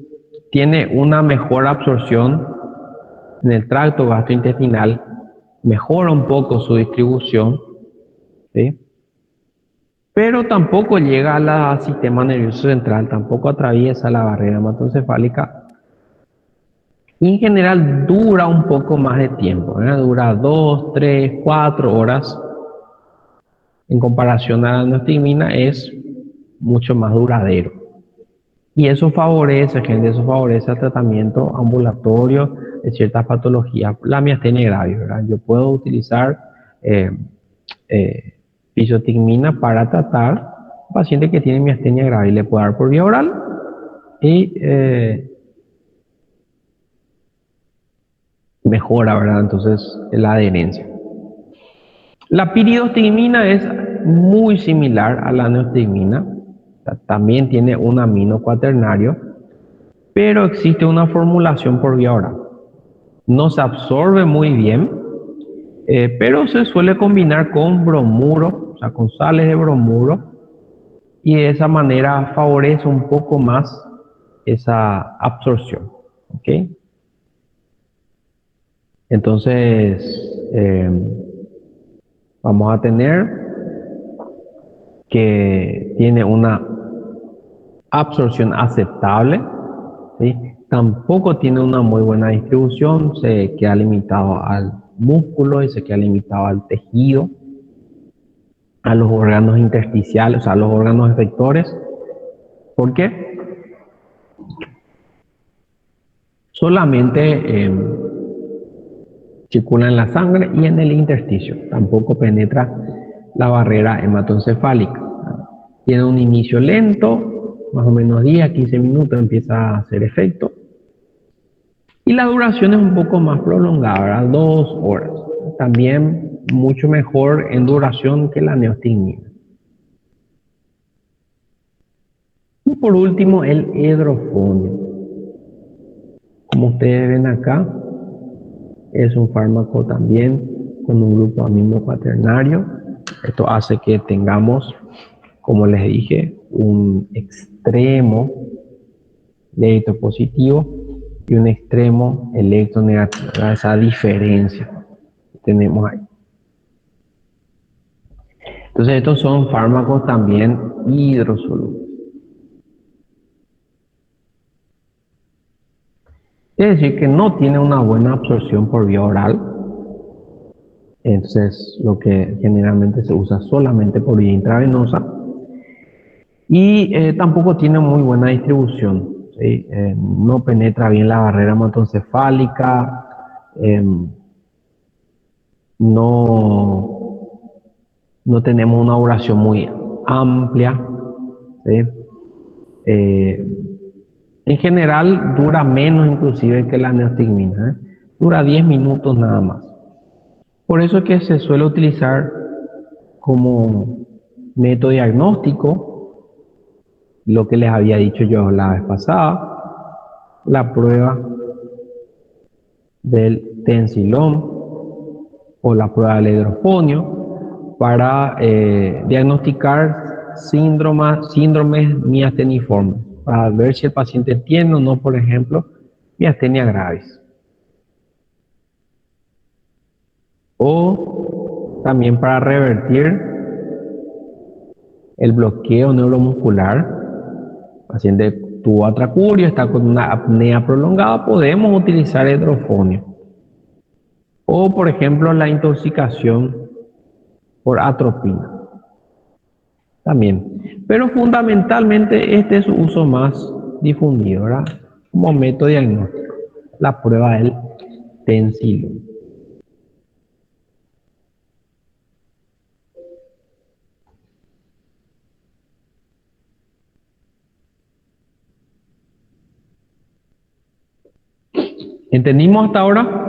tiene una mejor absorción en el tracto gastrointestinal, mejora un poco su distribución, ¿sí? Pero tampoco llega al sistema nervioso central, tampoco atraviesa la barrera hematoencefálica. Y en general dura un poco más de tiempo, ¿verdad? Dura 2, 3, 4 horas. En comparación a la neostigmina es mucho más duradero. Y eso favorece, gente, eso favorece el tratamiento ambulatorio de ciertas patologías. La miastenia gravis, ¿verdad? Yo puedo utilizar Fisiotigmina para tratar paciente que tiene miastenia grave y le puede dar por vía oral y mejora, ¿verdad? Entonces, la adherencia. La piridostigmina es muy similar a la neostigmina, también tiene un amino cuaternario, pero existe una formulación por vía oral. No se absorbe muy bien, pero se suele combinar con bromuro, o sea, con sales de bromuro, y de esa manera favorece un poco más esa absorción. ¿Ok? Entonces, vamos a tener que tiene una absorción aceptable, ¿sí? Tampoco tiene una muy buena distribución, se queda limitado al músculo y se queda limitado al tejido, a los órganos intersticiales, o sea, a los órganos efectores. ¿Por qué? Solamente circula en la sangre y en el intersticio, tampoco penetra la barrera hematoencefálica. Tiene un inicio lento, más o menos 10 a 15 minutos empieza a hacer efecto. Y la duración es un poco más prolongada, ¿verdad? 2 horas. También mucho mejor en duración que la neostigmina. Y por último, el hedrofonio. Como ustedes ven acá, es un fármaco también con un grupo amino cuaternario. Esto hace que tengamos, como les dije, un extremo electropositivo y un extremo electronegativo. Esa diferencia que tenemos ahí. Entonces estos son fármacos también hidrosolubles. Es decir, que no tiene una buena absorción por vía oral. Entonces lo que generalmente se usa solamente por vía intravenosa. Y tampoco tiene muy buena distribución, ¿sí? No penetra bien la barrera hematoencefálica, no tenemos una duración muy amplia, ¿sí? En general dura menos inclusive que la neostigmina, dura 10 minutos nada más. Por eso es que se suele utilizar como método diagnóstico lo que les había dicho yo la vez pasada, la prueba del tensilón o la prueba del hidrofonio para diagnosticar síndromes miasteniformes, para ver si el paciente tiene o no, por ejemplo, miastenia gravis. O también para revertir el bloqueo neuromuscular. El paciente tuvo atracurio, está con una apnea prolongada, podemos utilizar hidrofonio. O, por ejemplo, la intoxicación por atropina. También. Pero fundamentalmente este es su uso más difundido, ¿verdad? Como método diagnóstico. La prueba del tensilón. ¿Entendimos hasta ahora?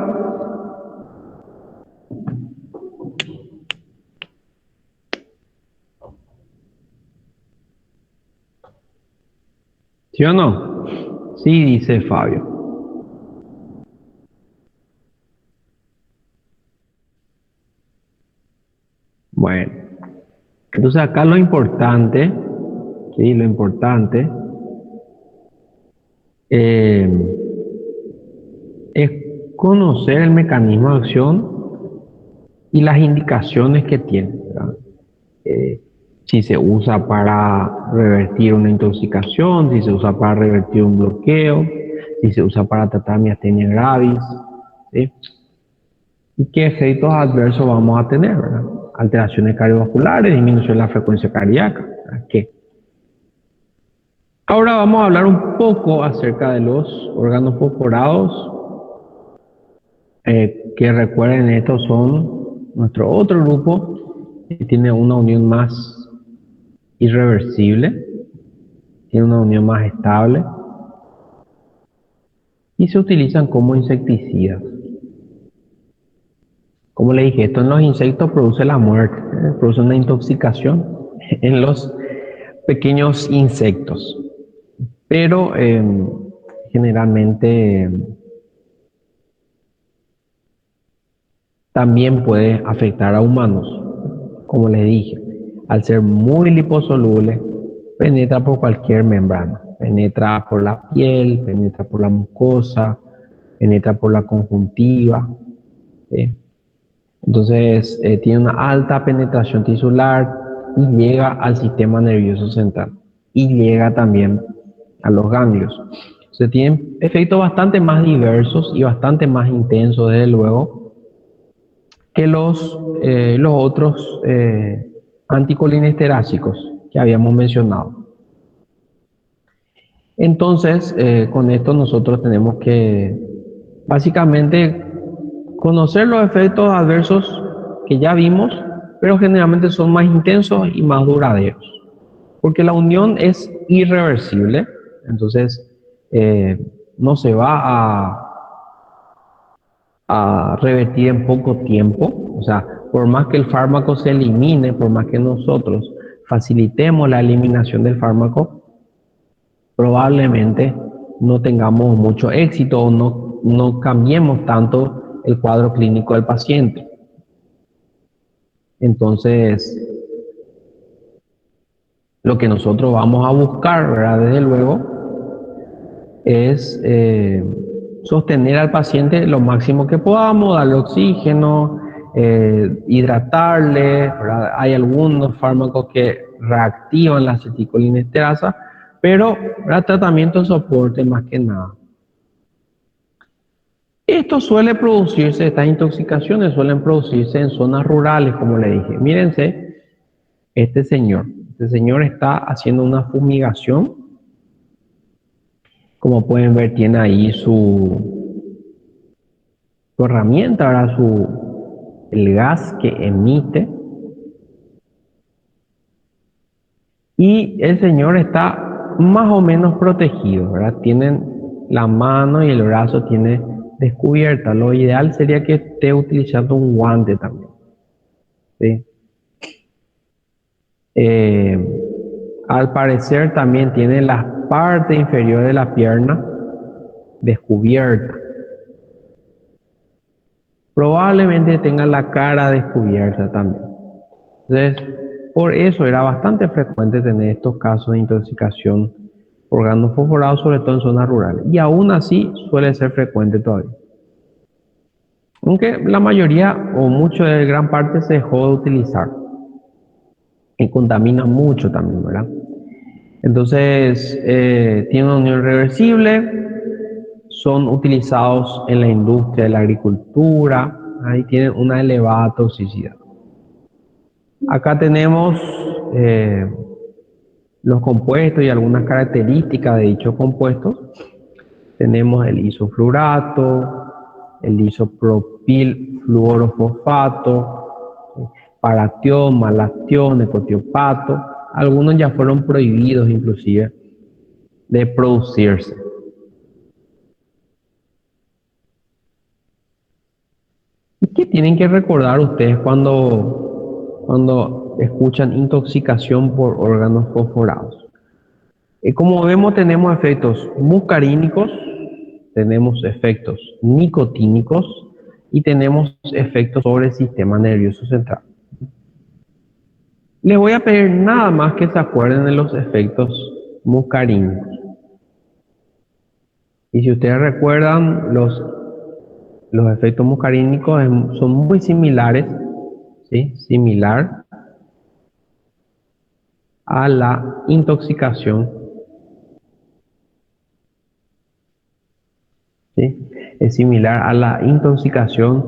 ¿Sí o no? Sí, dice Fabio. Bueno, entonces acá lo importante, ¿sí? Lo importante es conocer el mecanismo de acción y las indicaciones que tiene, ¿verdad? Si se usa para revertir una intoxicación, si se usa para revertir un bloqueo, si se usa para tratar miastenia gravis, ¿sí? Y qué efectos adversos vamos a tener, ¿verdad? Alteraciones cardiovasculares, disminución de la frecuencia cardíaca, ¿verdad? ¿Qué? Ahora vamos a hablar un poco acerca de los órganos fosforados, que recuerden estos son nuestro otro grupo tiene una unión más irreversible, tiene una unión más estable y se utilizan como insecticidas. Como le dije, esto en los insectos produce la muerte, produce una intoxicación en los pequeños insectos, pero generalmente también puede afectar a humanos. Como les dije, al ser muy liposoluble, penetra por cualquier membrana, penetra por la piel, penetra por la mucosa, penetra por la conjuntiva, ¿sí? Entonces, tiene una alta penetración tisular y llega al sistema nervioso central y llega también a los ganglios. Se tienen efectos bastante más diversos y bastante más intensos, desde luego, que los otros anticolinesterácicos que habíamos mencionado. Entonces, con esto nosotros tenemos que básicamente conocer los efectos adversos que ya vimos, pero generalmente son más intensos y más duraderos, porque la unión es irreversible, entonces no se va a revertir en poco tiempo, o sea, por más que el fármaco se elimine, por más que nosotros facilitemos la eliminación del fármaco, probablemente no tengamos mucho éxito o no cambiemos tanto el cuadro clínico del paciente. Entonces, lo que nosotros vamos a buscar, ¿verdad? Desde luego, es sostener al paciente lo máximo que podamos, darle oxígeno, hidratarle, ¿verdad? Hay algunos fármacos que reactivan la acetilcolinesterasa, pero para tratamiento de soporte más que nada. Esto suele producirse, estas intoxicaciones suelen producirse en zonas rurales, como le dije. Mírense, este señor está haciendo una fumigación. Como pueden ver, tiene ahí su herramienta, ¿verdad? El gas que emite. Y el señor está más o menos protegido, ¿verdad? Tienen la mano y el brazo tiene descubierta. Lo ideal sería que esté utilizando un guante también, ¿sí? Al parecer también tiene la parte inferior de la pierna descubierta. Probablemente tenga la cara descubierta también. Entonces, por eso era bastante frecuente tener estos casos de intoxicación por órganos fosforados, sobre todo en zonas rurales. Y aún así suele ser frecuente todavía. Aunque la mayoría o mucho de gran parte se dejó de utilizar. Y contamina mucho también, ¿verdad? Entonces, tiene una unión reversible, son utilizados en la industria de la agricultura, ahí tienen una elevada toxicidad. Acá tenemos los compuestos y algunas características de dichos compuestos. Tenemos el isoflurato, el isopropilfluorofosfato, paractión, malactión, ecotiopato. Algunos ya fueron prohibidos inclusive de producirse. ¿Y qué tienen que recordar ustedes cuando escuchan intoxicación por órganos fosforados? Como vemos, tenemos efectos muscarínicos, tenemos efectos nicotínicos y tenemos efectos sobre el sistema nervioso central. Les voy a pedir nada más que se acuerden de los efectos muscarínicos. Y si ustedes recuerdan, los efectos muscarínicos son muy similares, ¿sí? Similar a la intoxicación, ¿sí? Es similar a la intoxicación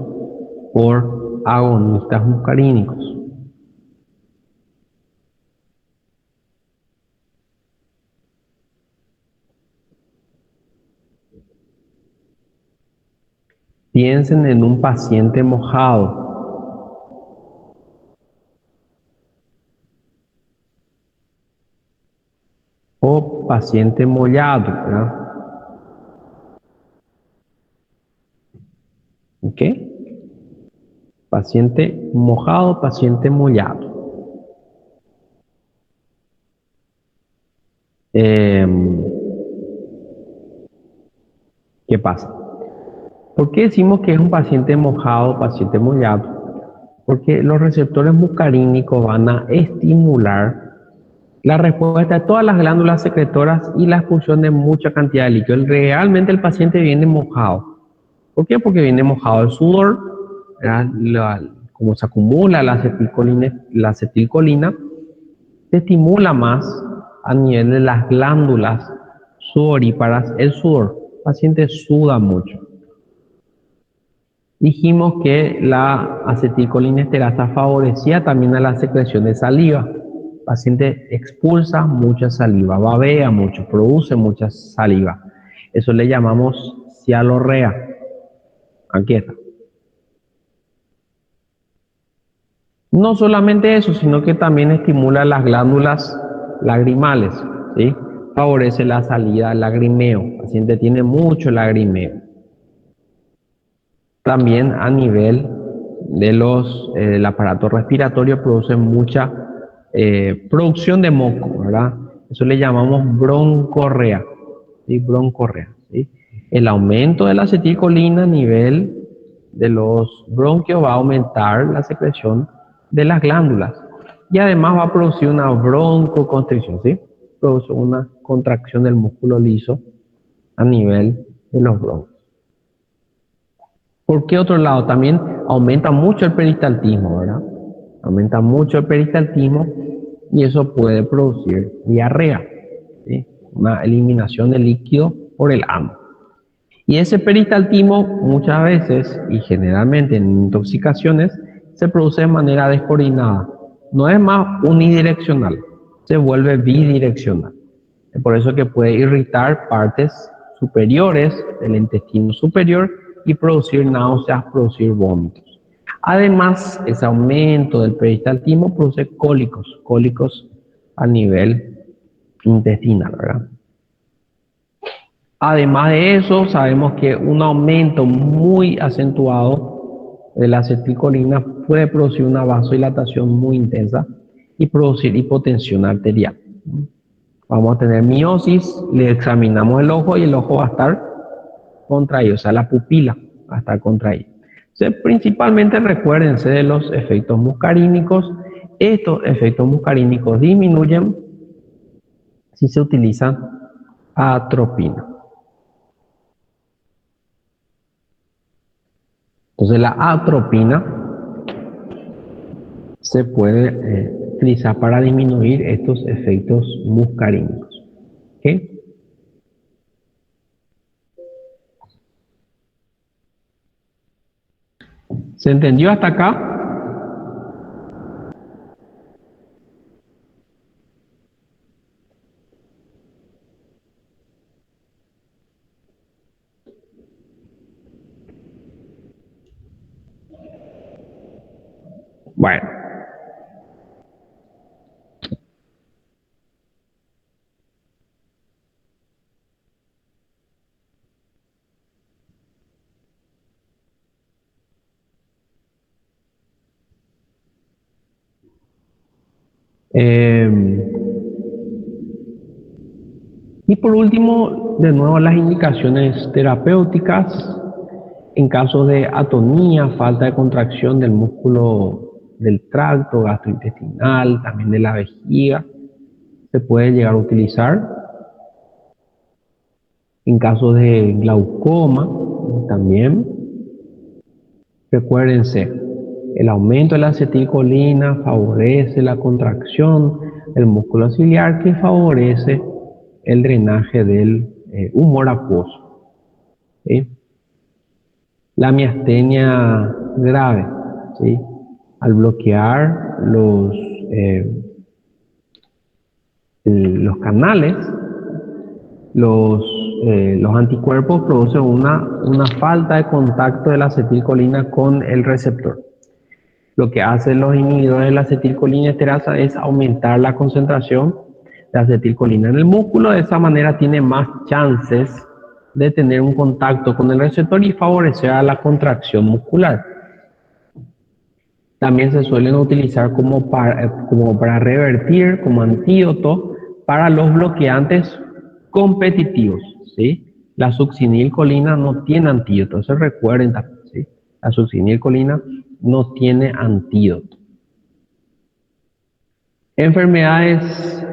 por agonistas muscarínicos. Piensen en un paciente mojado. paciente mollado, ¿verdad? ¿Ok? Paciente mojado, paciente mollado. ¿Qué pasa? ¿Por qué decimos que es un paciente mojado, paciente mollado? Porque los receptores muscarínicos van a estimular la respuesta de todas las glándulas secretoras y la expulsión de mucha cantidad de líquido. Realmente el paciente viene mojado. ¿Por qué? Porque viene mojado el sudor, como se acumula la acetilcolina, se estimula más a nivel de las glándulas sudoríparas el sudor. El paciente suda mucho. Dijimos que la acetilcolinesterasa favorecía también a la secreción de saliva. El paciente expulsa mucha saliva, babea mucho, produce mucha saliva. Eso le llamamos cialorrea. Aquí está. No solamente eso, sino que también estimula las glándulas lagrimales, ¿sí? Favorece la salida del lagrimeo. El paciente tiene mucho lagrimeo. También a nivel de el aparato respiratorio produce mucha producción de moco, ¿verdad? Eso le llamamos broncorrea, ¿sí? Broncorrea, ¿sí? El aumento de la acetilcolina a nivel de los bronquios va a aumentar la secreción de las glándulas y además va a producir una broncoconstricción, ¿sí? Produce una contracción del músculo liso a nivel de los bronquios. ¿Por qué otro lado? También aumenta mucho el peristaltismo, ¿verdad? Aumenta mucho el peristaltismo y eso puede producir diarrea, ¿sí? Una eliminación de líquido por el ano. Y ese peristaltismo muchas veces y generalmente en intoxicaciones se produce de manera descoordinada. No es más unidireccional, se vuelve bidireccional. Es por eso que puede irritar partes superiores del intestino superior y producir náuseas, producir vómitos. Además, ese aumento del peristaltismo produce cólicos a nivel intestinal, ¿verdad? Además de eso, sabemos que un aumento muy acentuado de la acetilcolina puede producir una vasodilatación muy intensa y producir hipotensión arterial. Vamos a tener miosis, le examinamos el ojo y el ojo va a estar contraído, o sea, la pupila va a estar contraída. Entonces, principalmente recuérdense de los efectos muscarínicos. Estos efectos muscarínicos disminuyen si se utiliza atropina. Entonces, la atropina se puede utilizar para disminuir estos efectos muscarínicos. ¿Okay? ¿Se entendió hasta acá? Bueno. Y por último, de nuevo, las indicaciones terapéuticas en caso de atonía, falta de contracción del músculo del tracto gastrointestinal, también de la vejiga, se puede llegar a utilizar. En caso de glaucoma, también. Recuérdense, el aumento de la acetilcolina favorece la contracción del músculo ciliar que favorece el drenaje del humor acuoso. ¿Sí? La miastenia grave, ¿sí? Al bloquear los canales, los anticuerpos producen una falta de contacto de la acetilcolina con el receptor. Lo que hacen los inhibidores de la acetilcolinesterasa es aumentar la concentración de acetilcolina en el músculo. De esa manera tiene más chances de tener un contacto con el receptor y favorecer a la contracción muscular. También se suelen utilizar como para revertir, como antídoto para los bloqueantes competitivos, ¿sí? La succinilcolina no tiene antídoto, eso recuerden también, ¿sí? La succinilcolina no tiene antídoto. Enfermedades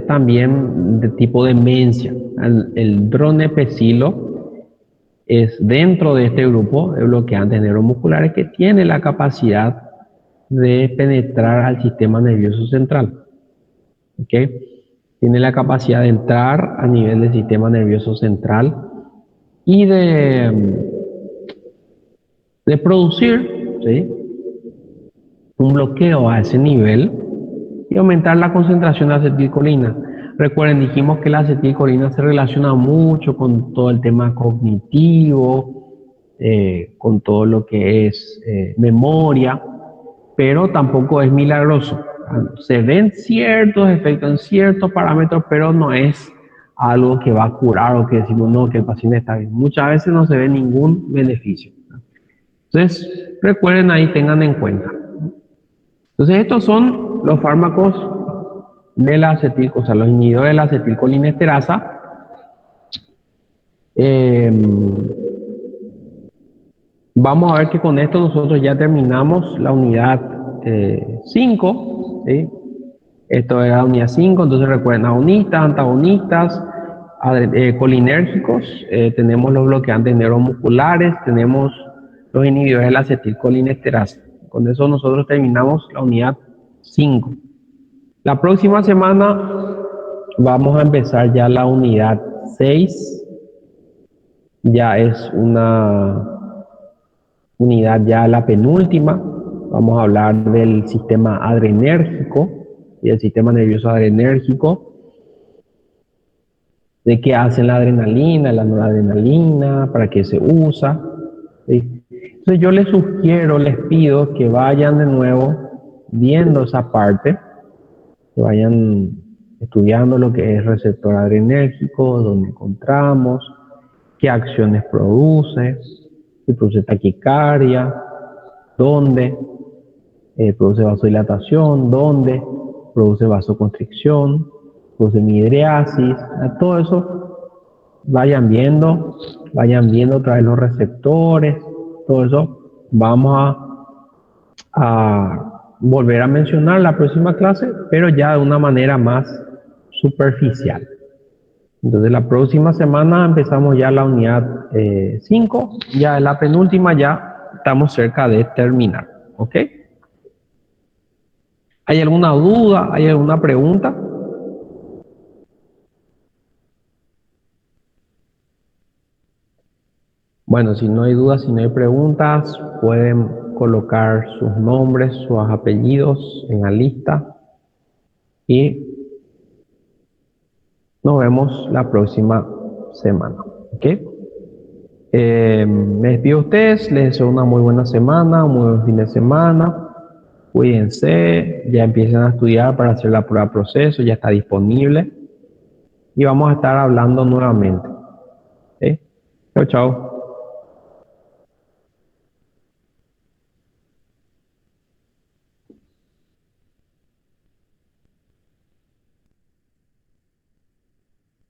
también de tipo demencia. El dronepecilo es dentro de este grupo de bloqueantes neuromusculares que tiene la capacidad de penetrar al sistema nervioso central. ¿Ok? Tiene la capacidad de entrar a nivel del sistema nervioso central y de producir, ¿sí?, un bloqueo a ese nivel y aumentar la concentración de acetilcolina. Recuerden, dijimos que la acetilcolina se relaciona mucho con todo el tema cognitivo, con todo lo que es memoria, pero tampoco es milagroso. Se ven ciertos efectos en ciertos parámetros, pero no es algo que va a curar o que decimos no, que el paciente está bien. Muchas veces no se ve ningún beneficio. Entonces, recuerden ahí, tengan en cuenta. Entonces, estos son los fármacos de la acetilcolina, o sea, los inhibidores de la acetilcolinesterasa. Vamos a ver que con esto nosotros ya terminamos la unidad 5, ¿sí? Esto era la unidad 5, entonces recuerden, agonistas, antagonistas, colinérgicos, tenemos los bloqueantes neuromusculares, tenemos los inhibidores de la acetilcolinesterasa. Con eso nosotros terminamos la unidad 5. La próxima semana vamos a empezar ya la unidad 6. Ya es una unidad ya la penúltima. Vamos a hablar del sistema adrenérgico y el sistema nervioso adrenérgico, de qué hace la adrenalina, la noradrenalina, para qué se usa, ¿sí? Entonces yo les sugiero, les pido que vayan de nuevo viendo esa parte, que vayan estudiando lo que es receptor adrenérgico, dónde encontramos, qué acciones produce, si produce taquicardia, dónde produce vasodilatación, dónde produce vasoconstricción, produce midriasis, todo eso vayan viendo otra vez los receptores, todo eso vamos a volver a mencionar la próxima clase, pero ya de una manera más superficial. Entonces la próxima semana empezamos ya la unidad 5, ya en la penúltima ya estamos cerca de terminar, ¿ok? ¿Hay alguna duda? ¿Hay alguna pregunta? Bueno, si no hay dudas, si no hay preguntas, pueden colocar sus nombres, sus apellidos en la lista y nos vemos la próxima semana, ¿ok? Me despido de ustedes, les deseo una muy buena semana, un muy buen fin de semana. Cuídense, ya empiecen a estudiar para hacer la prueba de proceso, ya está disponible y vamos a estar hablando nuevamente. ¿Sí? Chao, chao.